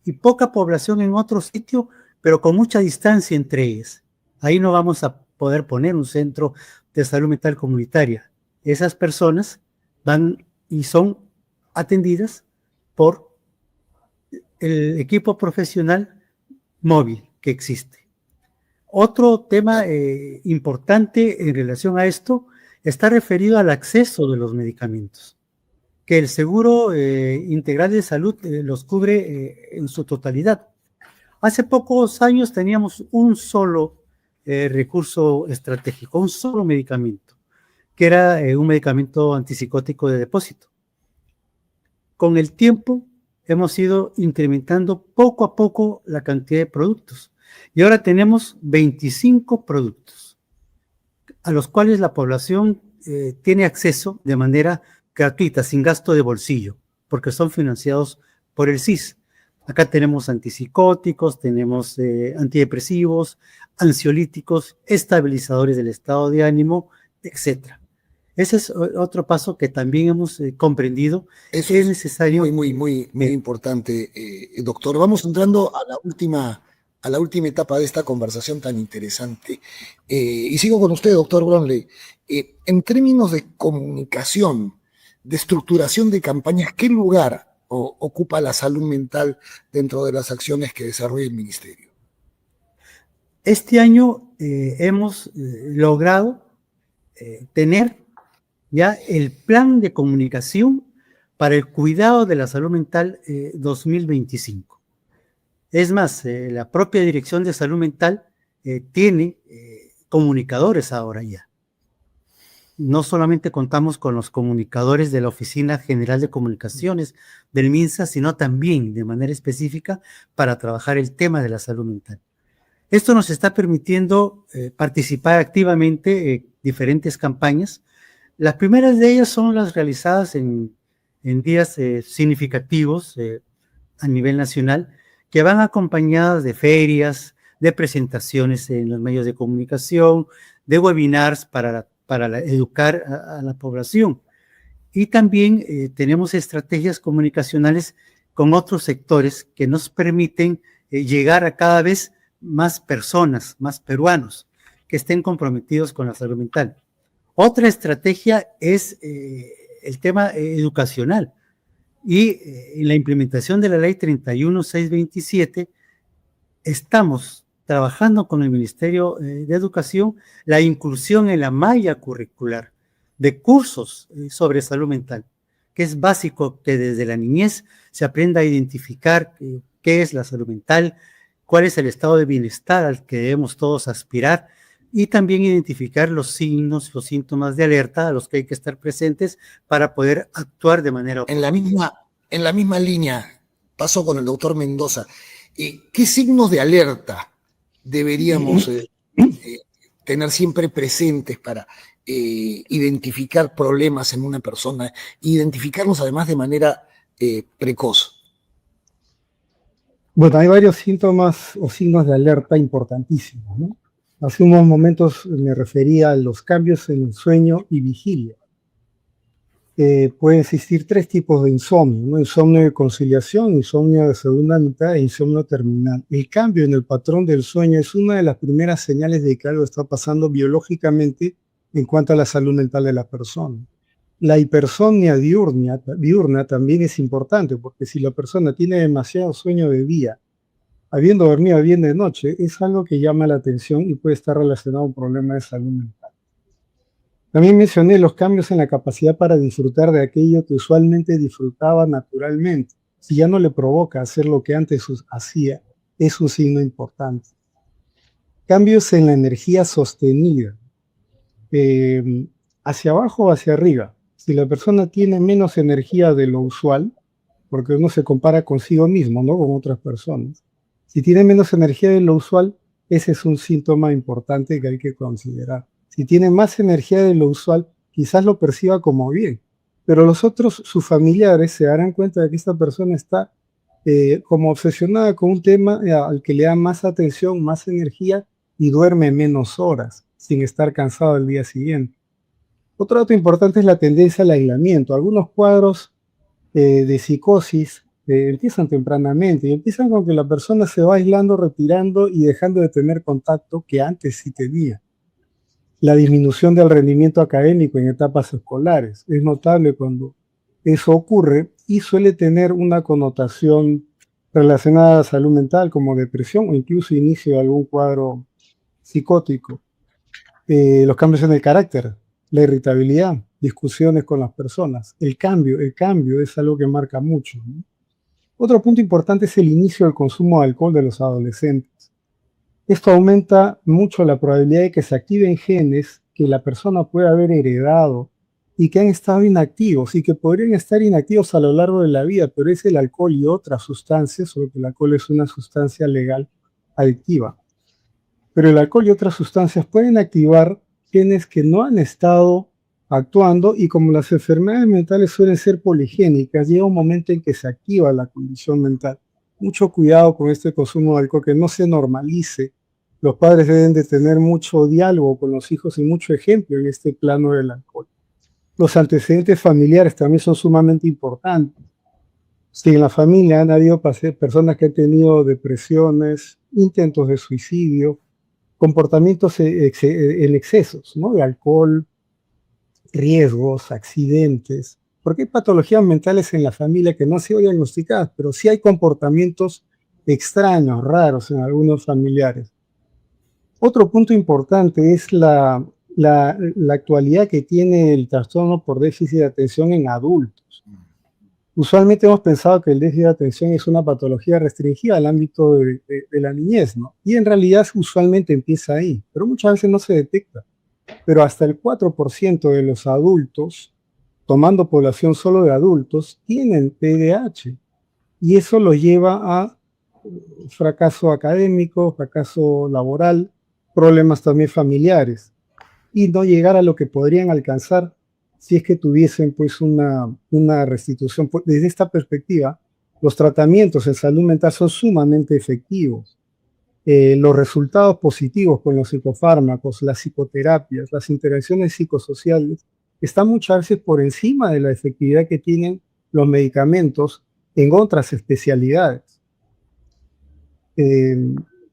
y poca población en otro sitio, pero con mucha distancia entre ellas. Ahí no vamos a poder poner un centro de salud mental comunitaria. Esas personas van y son atendidas por el equipo profesional móvil que existe. Otro tema importante en relación a esto está referido al acceso de los medicamentos, que el Seguro Integral de Salud los cubre en su totalidad. Hace pocos años teníamos un solo recurso estratégico, un solo medicamento, que era un medicamento antipsicótico de depósito. Con el tiempo hemos ido incrementando poco a poco la cantidad de productos y ahora tenemos 25 productos a los cuales la población tiene acceso de manera gratuita, sin gasto de bolsillo, porque son financiados por el SIS. Acá tenemos antipsicóticos, tenemos antidepresivos, ansiolíticos, estabilizadores del estado de ánimo, etc. Ese es otro paso que también hemos comprendido. Eso es necesario. Muy importante, doctor. Vamos entrando a la última etapa de esta conversación tan interesante. Y sigo con usted, doctor Brownlee. En términos de comunicación, de estructuración de campañas, ¿qué lugar ocupa la salud mental dentro de las acciones que desarrolla el ministerio? Este año hemos logrado tener ya el plan de comunicación para el cuidado de la salud mental 2025. Es más, la propia Dirección de Salud Mental tiene comunicadores ahora ya. No solamente contamos con los comunicadores de la Oficina General de Comunicaciones del MINSA, sino también de manera específica para trabajar el tema de la salud mental. Esto nos está permitiendo participar activamente en diferentes campañas. Las primeras de ellas son las realizadas en días significativos a nivel nacional, que van acompañadas de ferias, de presentaciones en los medios de comunicación, de webinars para educar a la población. Y también tenemos estrategias comunicacionales con otros sectores que nos permiten llegar a cada vez más personas, más peruanos, que estén comprometidos con la salud mental. Otra estrategia es el tema educacional. Y en la implementación de la Ley 31627 estamos trabajando con el Ministerio de Educación la inclusión en la malla curricular de cursos sobre salud mental, que es básico que desde la niñez se aprenda a identificar qué es la salud mental, cuál es el estado de bienestar al que debemos todos aspirar y también identificar los signos, los síntomas de alerta a los que hay que estar presentes para poder actuar de manera óptima. En la misma línea, paso con el doctor Mendoza. ¿Qué signos de alerta deberíamos tener siempre presentes para identificar problemas en una persona, identificarlos además de manera precoz? Bueno, hay varios síntomas o signos de alerta importantísimos, ¿no? Hace unos momentos me refería a los cambios en el sueño y vigilia. Pueden existir tres tipos de insomnio, ¿no? Insomnio de conciliación, insomnio de segunda mitad e insomnio terminal. El cambio en el patrón del sueño es una de las primeras señales de que algo está pasando biológicamente en cuanto a la salud mental de la persona. La hipersomnia diurna también es importante, porque si la persona tiene demasiado sueño de día, habiendo dormido bien de noche, es algo que llama la atención y puede estar relacionado a un problema de salud mental. También mencioné los cambios en la capacidad para disfrutar de aquello que usualmente disfrutaba naturalmente. Si ya no le provoca hacer lo que antes hacía, es un signo importante. Cambios en la energía sostenida, hacia abajo o hacia arriba. Si la persona tiene menos energía de lo usual, porque uno se compara consigo mismo, ¿no? Con otras personas. Si tiene menos energía de lo usual, ese es un síntoma importante que hay que considerar. Si tiene más energía de lo usual, quizás lo perciba como bien, pero los otros, sus familiares, se darán cuenta de que esta persona está como obsesionada con un tema al que le da más atención, más energía y duerme menos horas sin estar cansado el día siguiente. Otro dato importante es la tendencia al aislamiento. Algunos cuadros de psicosis empiezan tempranamente y empiezan con que la persona se va aislando, retirando y dejando de tener contacto que antes sí tenía. La disminución del rendimiento académico en etapas escolares es notable cuando eso ocurre y suele tener una connotación relacionada a salud mental como depresión o incluso inicio de algún cuadro psicótico. Los cambios en el carácter, la irritabilidad, discusiones con las personas, el cambio es algo que marca mucho, ¿no? Otro punto importante es el inicio del consumo de alcohol de los adolescentes. Esto aumenta mucho la probabilidad de que se activen genes que la persona puede haber heredado y que han estado inactivos y que podrían estar inactivos a lo largo de la vida, pero es el alcohol y otras sustancias, porque el alcohol es una sustancia legal adictiva. Pero el alcohol y otras sustancias pueden activar genes que no han estado actuando y como las enfermedades mentales suelen ser poligénicas, llega un momento en que se activa la condición mental. Mucho cuidado con este consumo de alcohol, que no se normalice. Los padres deben de tener mucho diálogo con los hijos y mucho ejemplo en este plano del alcohol. Los antecedentes familiares también son sumamente importantes. Si en la familia han habido personas que han tenido depresiones, intentos de suicidio, comportamientos en excesos, ¿no? De alcohol, riesgos, accidentes, porque hay patologías mentales en la familia que no han sido diagnosticadas, pero sí hay comportamientos extraños, raros en algunos familiares. Otro punto importante es la actualidad que tiene el trastorno por déficit de atención en adultos. Usualmente hemos pensado que el déficit de atención es una patología restringida al ámbito de la niñez, ¿no? Y en realidad usualmente empieza ahí, pero muchas veces no se detecta. Pero hasta el 4% de los adultos, tomando población solo de adultos, tienen TDAH. Y eso los lleva a fracaso académico, fracaso laboral, problemas también familiares. Y no llegar a lo que podrían alcanzar si es que tuviesen pues una restitución. Desde esta perspectiva, los tratamientos en salud mental son sumamente efectivos. Los resultados positivos con los psicofármacos, las psicoterapias, las intervenciones psicosociales, están muchas veces por encima de la efectividad que tienen los medicamentos en otras especialidades.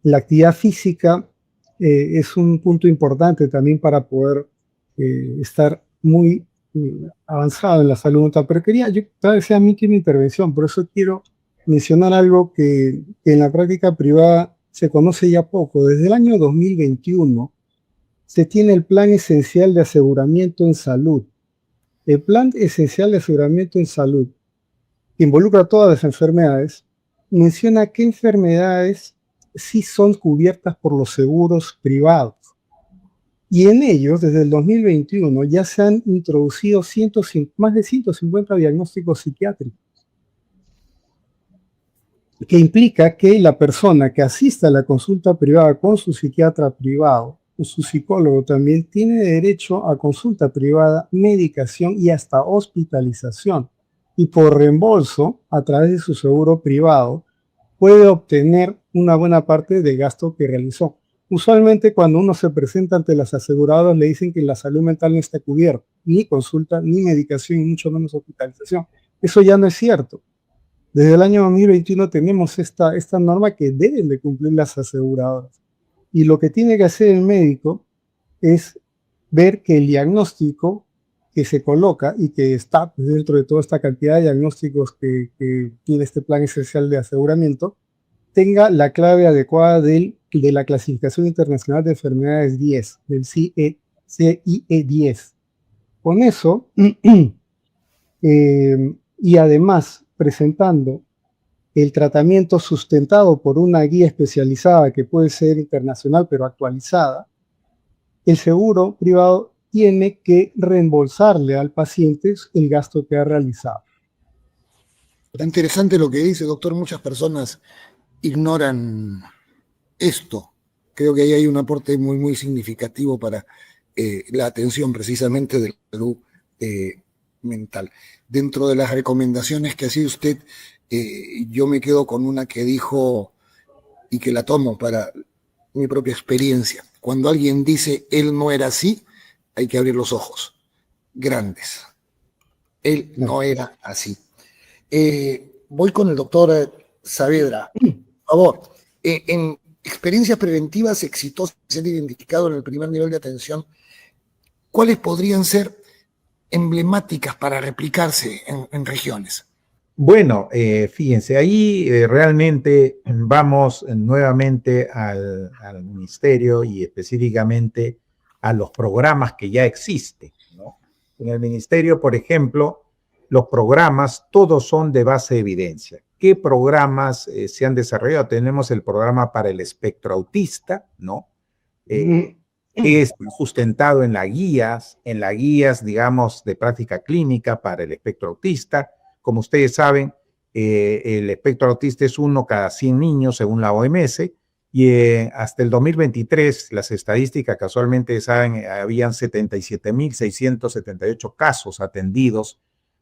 La actividad física es un punto importante también para poder estar muy avanzado en la salud mental. Pero tal vez sea mi intervención, por eso quiero mencionar algo que en la práctica privada se conoce ya poco. Desde el año 2021 se tiene el Plan Esencial de Aseguramiento en Salud. El Plan Esencial de Aseguramiento en Salud, que involucra todas las enfermedades, menciona qué enfermedades sí son cubiertas por los seguros privados. Y en ellos, desde el 2021, ya se han introducido más de 150 diagnósticos psiquiátricos, que implica que la persona que asista a la consulta privada con su psiquiatra privado o su psicólogo también tiene derecho a consulta privada, medicación y hasta hospitalización. Y por reembolso, a través de su seguro privado, puede obtener una buena parte del gasto que realizó. Usualmente cuando uno se presenta ante las aseguradoras le dicen que la salud mental no está cubierta, ni consulta, ni medicación, y mucho menos hospitalización. Eso ya no es cierto. Desde el año 2021 tenemos esta norma que deben de cumplir las aseguradoras. Y lo que tiene que hacer el médico es ver que el diagnóstico que se coloca y que está dentro de toda esta cantidad de diagnósticos que tiene este plan esencial de aseguramiento, tenga la clave adecuada de la clasificación internacional de enfermedades 10, del CIE 10. Con eso, y además presentando el tratamiento sustentado por una guía especializada que puede ser internacional pero actualizada, el seguro privado tiene que reembolsarle al paciente el gasto que ha realizado. Está interesante lo que dice, doctor. Muchas personas ignoran esto. Creo que ahí hay un aporte muy, muy significativo para la atención precisamente de la salud mental. Dentro de las recomendaciones que hacía usted, yo me quedo con una que dijo y que la tomo para mi propia experiencia. Cuando alguien dice, él no era así, hay que abrir los ojos grandes. Él no era así. voy con el doctor Saavedra. Por favor, en experiencias preventivas exitosas que se han identificado en el primer nivel de atención, ¿cuáles podrían ser emblemáticas para replicarse en regiones? Bueno, fíjense, ahí realmente vamos nuevamente al ministerio y específicamente a los programas que ya existen, ¿no? En el ministerio, por ejemplo, los programas todos son de base de evidencia. ¿Qué programas se han desarrollado? Tenemos el programa para el espectro autista, ¿no? Que es sustentado en las guías, digamos, de práctica clínica para el espectro autista. Como ustedes saben, el espectro autista es 1 cada 100 niños según la OMS y hasta el 2023, las estadísticas casualmente saben, habían 77.678 casos atendidos,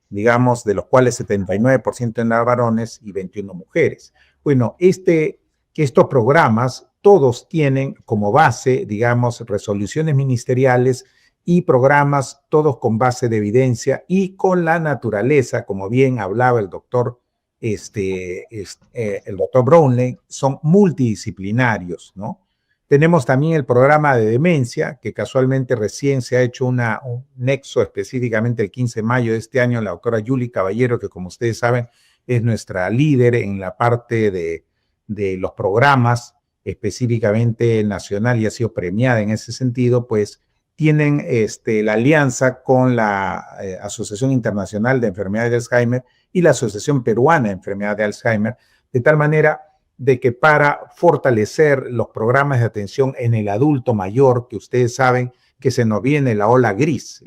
digamos, de los cuales 79% eran varones y 21 mujeres. Bueno, estos programas todos tienen como base, digamos, resoluciones ministeriales y programas todos con base de evidencia y con la naturaleza, como bien hablaba el doctor Brownlee, son multidisciplinarios, ¿no? Tenemos también el programa de demencia, que casualmente recién se ha hecho un nexo específicamente el 15 de mayo de este año, la doctora Yuli Caballero, que como ustedes saben es nuestra líder en la parte de los programas, específicamente nacional, y ha sido premiada en ese sentido, pues tienen la alianza con la Asociación Internacional de Enfermedades de Alzheimer y la Asociación Peruana de Enfermedades de Alzheimer, de tal manera de que para fortalecer los programas de atención en el adulto mayor, que ustedes saben que se nos viene la ola gris,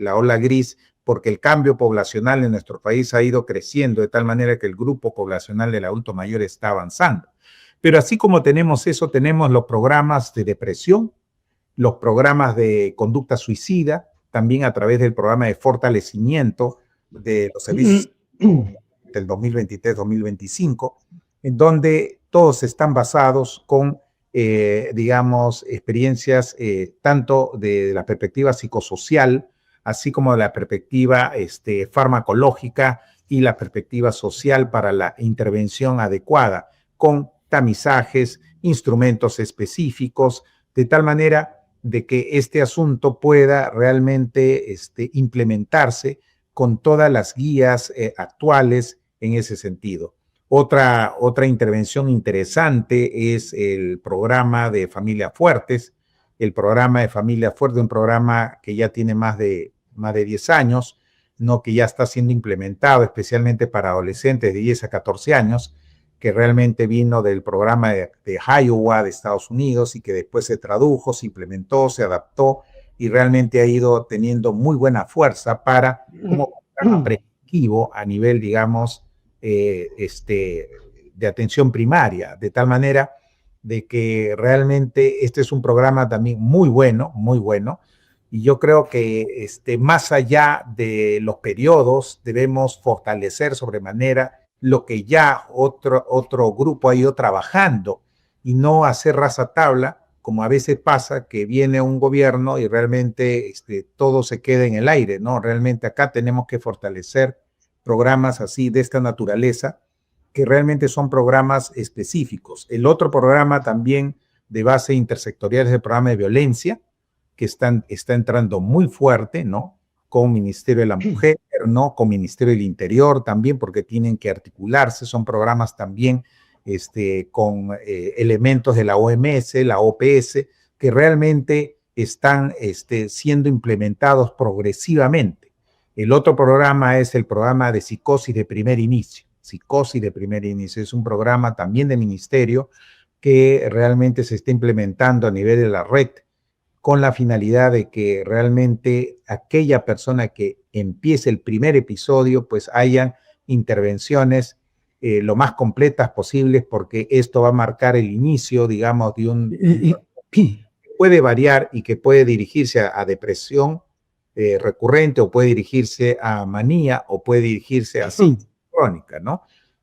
porque el cambio poblacional en nuestro país ha ido creciendo de tal manera que el grupo poblacional del adulto mayor está avanzando. Pero así como tenemos eso, tenemos los programas de depresión, los programas de conducta suicida, también a través del programa de fortalecimiento de los servicios del 2023-2025, en donde todos están basados con, digamos, experiencias tanto de la perspectiva psicosocial, así como de la perspectiva farmacológica y la perspectiva social para la intervención adecuada, con tamizajes, instrumentos específicos, de tal manera de que este asunto pueda realmente implementarse con todas las guías actuales en ese sentido. Otra intervención interesante es el programa de Familias Fuertes. El programa de Familias Fuertes, un programa que ya tiene más de 10 años, ¿no? Que ya está siendo implementado especialmente para adolescentes de 10 a 14 años, que realmente vino del programa de Iowa de Estados Unidos y que después se tradujo, se implementó, se adaptó y realmente ha ido teniendo muy buena fuerza para como programa preventivo a nivel, digamos, de atención primaria, de tal manera de que realmente este es un programa también muy bueno, y yo creo que más allá de los periodos debemos fortalecer sobremanera lo que ya otro grupo ha ido trabajando y no hacer raza tabla, como a veces pasa que viene un gobierno y realmente todo se queda en el aire, ¿no? Realmente acá tenemos que fortalecer programas así de esta naturaleza, que realmente son programas específicos. El otro programa también de base intersectorial es el programa de violencia, que está entrando muy fuerte, ¿no? Con Ministerio de la Mujer, ¿no? Con Ministerio del Interior también, porque tienen que articularse, son programas también con elementos de la OMS, la OPS, que realmente están siendo implementados progresivamente. El otro programa es el programa de psicosis de primer inicio. Psicosis de primer inicio es un programa también de ministerio que realmente se está implementando a nivel de la red, con la finalidad de que realmente aquella persona que empiece el primer episodio, pues hayan intervenciones lo más completas posibles, porque esto va a marcar el inicio, digamos, de un que puede variar y que puede dirigirse a depresión recurrente, o puede dirigirse a manía, o puede dirigirse a crónica, ¿no?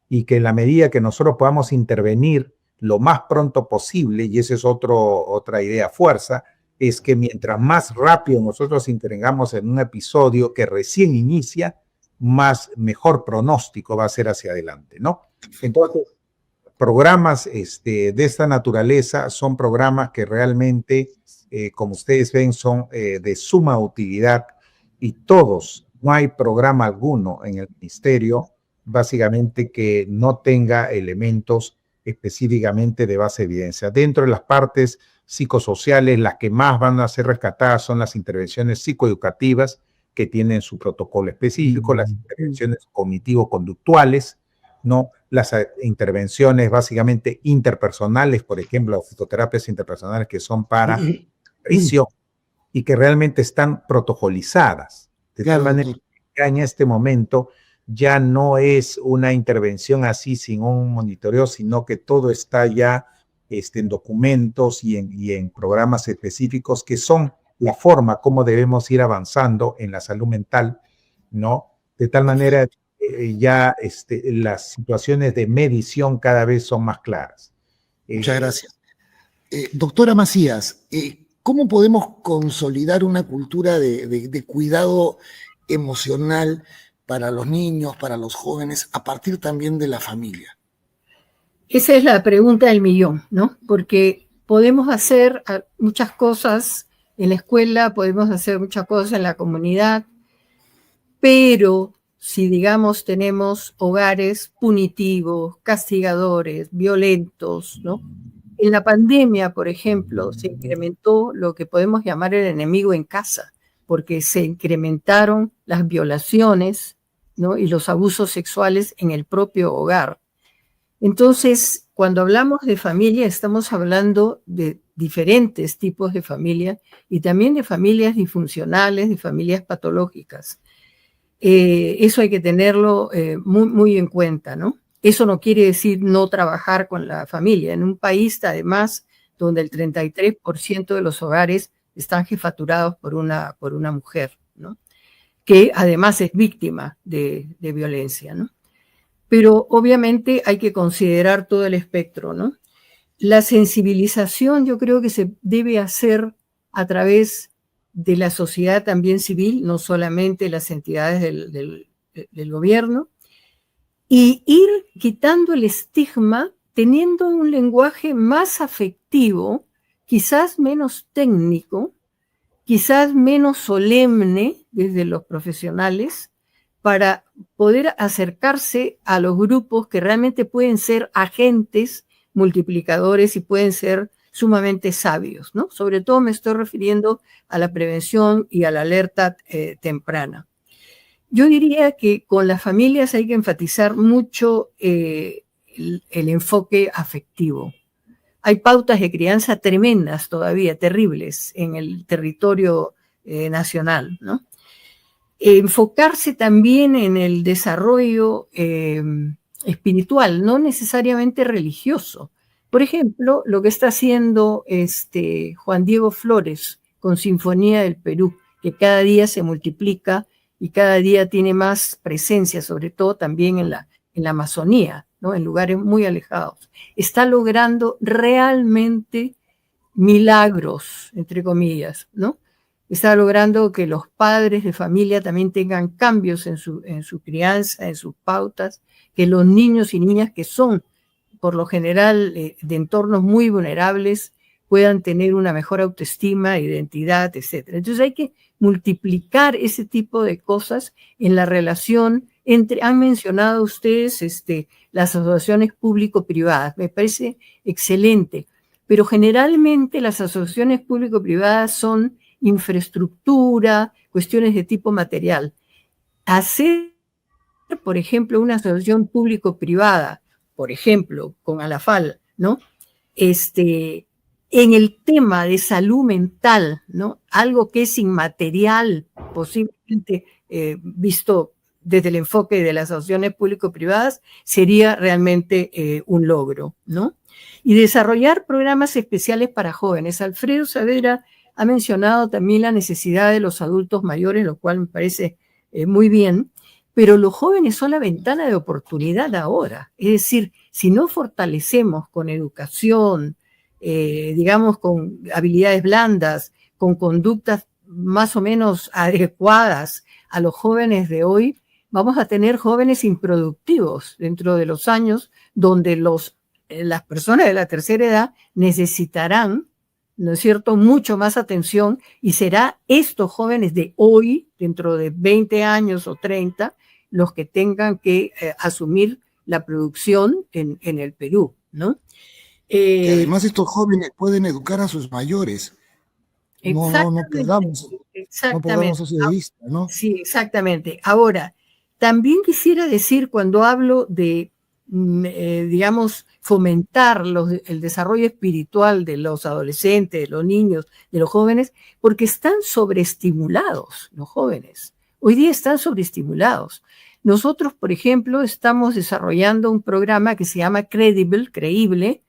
Y que en la medida que nosotros podamos intervenir lo más pronto posible, y esa es otra idea fuerza, es que mientras más rápido nosotros intervengamos en un episodio que recién inicia, mejor pronóstico va a ser hacia adelante, ¿no? Entonces, programas de esta naturaleza son programas que realmente, como ustedes ven, son de suma utilidad y todos, no hay programa alguno en el ministerio, básicamente, que no tenga elementos específicamente de base de evidencia. Dentro de las partes psicosociales, las que más van a ser rescatadas son las intervenciones psicoeducativas, que tienen su protocolo específico, las intervenciones cognitivo-conductuales, ¿no? Las intervenciones básicamente interpersonales, por ejemplo, las fitoterapias interpersonales que son para prisión y que realmente están protocolizadas. De tal manera que en este momento ya no es una intervención así sin un monitoreo, sino que todo está ya en documentos y en programas específicos que son la forma como debemos ir avanzando en la salud mental, ¿no? De tal manera ya las situaciones de medición cada vez son más claras. Muchas gracias. Doctora Macías, ¿cómo podemos consolidar una cultura de cuidado emocional para los niños, para los jóvenes, a partir también de la familia? Esa es la pregunta del millón, ¿no? Porque podemos hacer muchas cosas en la escuela, podemos hacer muchas cosas en la comunidad, pero si, digamos, tenemos hogares punitivos, castigadores, violentos, ¿no? En la pandemia, por ejemplo, se incrementó lo que podemos llamar el enemigo en casa, porque se incrementaron las violaciones, ¿no? Y los abusos sexuales en el propio hogar. Entonces, cuando hablamos de familia, estamos hablando de diferentes tipos de familia y también de familias disfuncionales, de familias patológicas. Eso hay que tenerlo muy, muy en cuenta, ¿no? Eso no quiere decir no trabajar con la familia. En un país, además, donde el 33% de los hogares están jefaturados por una mujer, ¿no? Que además es víctima de violencia, ¿no? Pero obviamente hay que considerar todo el espectro, ¿no? La sensibilización yo creo que se debe hacer a través de la sociedad también civil, no solamente las entidades del gobierno, y ir quitando el estigma, teniendo un lenguaje más afectivo, quizás menos técnico, quizás menos solemne desde los profesionales, para poder acercarse a los grupos que realmente pueden ser agentes multiplicadores y pueden ser sumamente sabios, ¿no? Sobre todo me estoy refiriendo a la prevención y a la alerta temprana. Yo diría que con las familias hay que enfatizar mucho el enfoque afectivo. Hay pautas de crianza tremendas todavía, terribles, en el territorio nacional, ¿no? Enfocarse también en el desarrollo espiritual, no necesariamente religioso. Por ejemplo, lo que está haciendo Juan Diego Flores con Sinfonía del Perú, que cada día se multiplica y cada día tiene más presencia, sobre todo también en la Amazonía, ¿no? En lugares muy alejados. Está logrando realmente milagros, entre comillas, ¿no? Está logrando que los padres de familia también tengan cambios en su crianza, en sus pautas, que los niños y niñas que son, por lo general, de entornos muy vulnerables, puedan tener una mejor autoestima, identidad, etc. Entonces hay que multiplicar ese tipo de cosas en la relación entre, han mencionado ustedes las asociaciones público-privadas, me parece excelente, pero generalmente las asociaciones público-privadas son infraestructura, cuestiones de tipo material. Hacer, por ejemplo, una asociación público-privada, por ejemplo, con Alafal, ¿no? En el tema de salud mental, ¿no? Algo que es inmaterial, posiblemente visto desde el enfoque de las asociaciones público-privadas, sería realmente un logro, ¿no? Y desarrollar programas especiales para jóvenes. Alfredo Saavedra ha mencionado también la necesidad de los adultos mayores, lo cual me parece muy bien, pero los jóvenes son la ventana de oportunidad ahora. Es decir, si no fortalecemos con educación, digamos, con habilidades blandas, con conductas más o menos adecuadas a los jóvenes de hoy, vamos a tener jóvenes improductivos dentro de los años donde las personas de la tercera edad necesitarán, ¿no es cierto?, mucho más atención, y será estos jóvenes de hoy, dentro de 20 años o 30, los que tengan que asumir la producción en el Perú, ¿no? Y además estos jóvenes pueden educar a sus mayores. No perdamos eso de vista, ¿no? Sí, exactamente. Ahora, también quisiera decir, cuando hablo de, digamos, fomentar el desarrollo espiritual de los adolescentes, de los niños, de los jóvenes, porque están sobreestimulados los jóvenes. Hoy día están sobreestimulados. Nosotros, por ejemplo, estamos desarrollando un programa que se llama Creíble,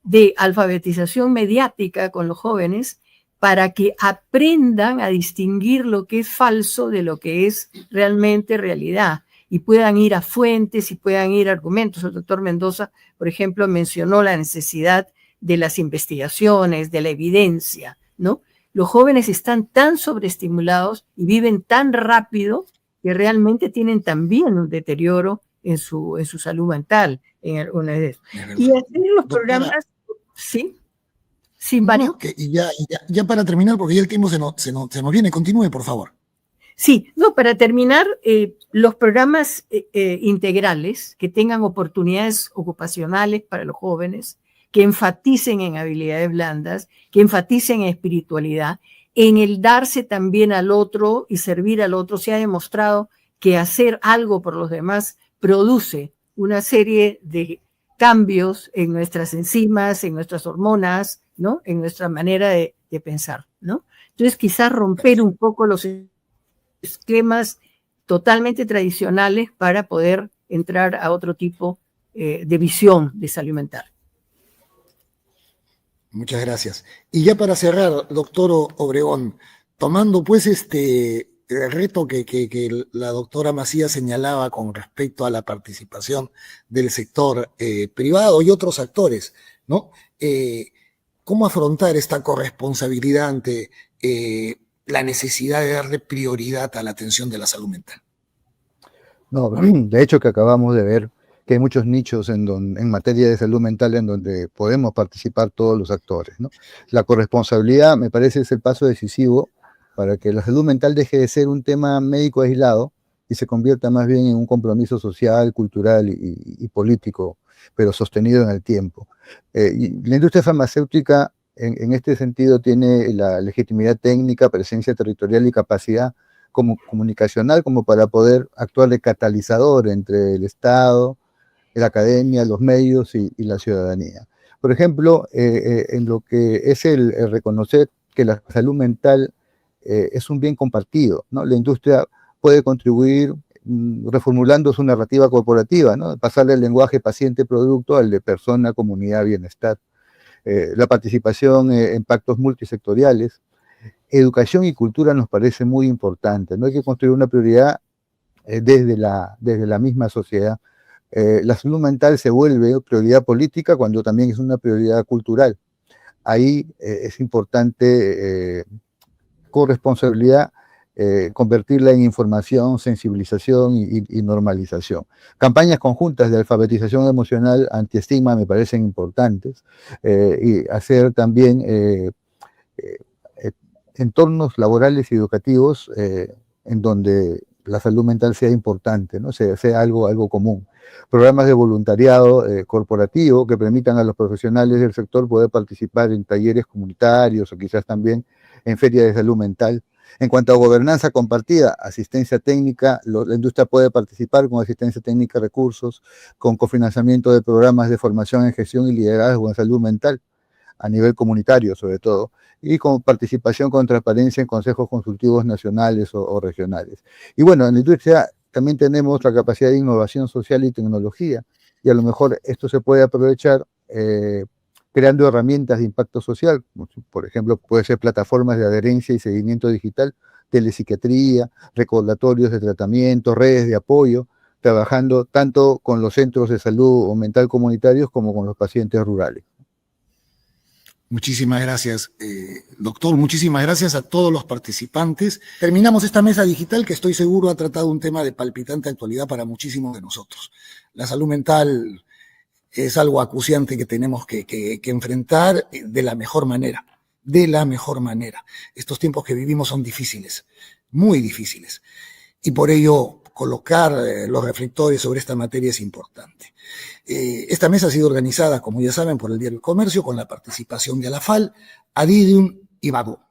de alfabetización mediática con los jóvenes, para que aprendan a distinguir lo que es falso de lo que es realmente realidad, y puedan ir a fuentes y puedan ir a argumentos. El doctor Mendoza, por ejemplo, mencionó la necesidad de las investigaciones, de la evidencia, ¿no? Los jóvenes están tan sobreestimulados y viven tan rápido que realmente tienen también un deterioro en su salud mental, en alguna de esas. Y hacer los programas, ¿sí? Sí, Mario. Y ya para terminar, porque ya el tiempo se nos viene, continúe, por favor. Sí, no, para terminar, los programas integrales que tengan oportunidades ocupacionales para los jóvenes, que enfaticen en habilidades blandas, que enfaticen en espiritualidad, en el darse también al otro y servir al otro. Se ha demostrado que hacer algo por los demás produce una serie de cambios en nuestras enzimas, en nuestras hormonas, ¿no? En nuestra manera de pensar, ¿no? Entonces, quizás romper un poco los esquemas totalmente tradicionales para poder entrar a otro tipo de visión de salud mental. Muchas gracias. Y ya para cerrar, doctor Obregón, tomando pues el reto que la doctora Macías señalaba con respecto a la participación del sector privado y otros actores, ¿no? ¿Cómo afrontar esta corresponsabilidad ante la necesidad de darle prioridad a la atención de la salud mental? No, de hecho que acabamos de ver que hay muchos nichos en materia de salud mental en donde podemos participar todos los actores, ¿no? La corresponsabilidad, me parece, es el paso decisivo para que la salud mental deje de ser un tema médico aislado y se convierta más bien en un compromiso social, cultural y político, pero sostenido en el tiempo. Y la industria farmacéutica, en este sentido, tiene la legitimidad técnica, presencia territorial y capacidad como comunicacional como para poder actuar de catalizador entre el Estado, la academia, los medios y la ciudadanía. Por ejemplo, en lo que es el reconocer que la salud mental es un bien compartido, ¿no? La industria puede contribuir reformulando su narrativa corporativa, ¿no? Pasarle el lenguaje paciente-producto al de persona, comunidad, bienestar. La participación en pactos multisectoriales. Educación y cultura nos parece muy importante, ¿no? Hay que construir una prioridad desde la misma sociedad. La salud mental se vuelve prioridad política cuando también es una prioridad cultural. Ahí es importante corresponsabilidad, convertirla en información, sensibilización y normalización. Campañas conjuntas de alfabetización emocional antiestigma me parecen importantes, y hacer también entornos laborales y educativos en donde la salud mental sea importante, ¿no? Sea algo común. Programas de voluntariado corporativo que permitan a los profesionales del sector poder participar en talleres comunitarios o quizás también en ferias de salud mental. En cuanto a gobernanza compartida, asistencia técnica, la industria puede participar con asistencia técnica, recursos, con cofinanciamiento de programas de formación en gestión y liderazgo en salud mental, a nivel comunitario sobre todo, y con participación con transparencia en consejos consultivos nacionales o regionales. Y bueno, en la industria también tenemos la capacidad de innovación social y tecnología, y a lo mejor esto se puede aprovechar creando herramientas de impacto social, por ejemplo, puede ser plataformas de adherencia y seguimiento digital, telepsiquiatría, recordatorios de tratamiento, redes de apoyo, trabajando tanto con los centros de salud mental comunitarios como con los pacientes rurales. Muchísimas gracias, doctor. Muchísimas gracias a todos los participantes. Terminamos esta mesa digital que estoy seguro ha tratado un tema de palpitante actualidad para muchísimos de nosotros. La salud mental es algo acuciante que tenemos que enfrentar de la mejor manera. De la mejor manera. Estos tiempos que vivimos son difíciles, muy difíciles. Y por ello, colocar los reflectores sobre esta materia es importante. Esta mesa ha sido organizada, como ya saben, por el Diario El Comercio, con la participación de Alafal, Adidium y Bagó.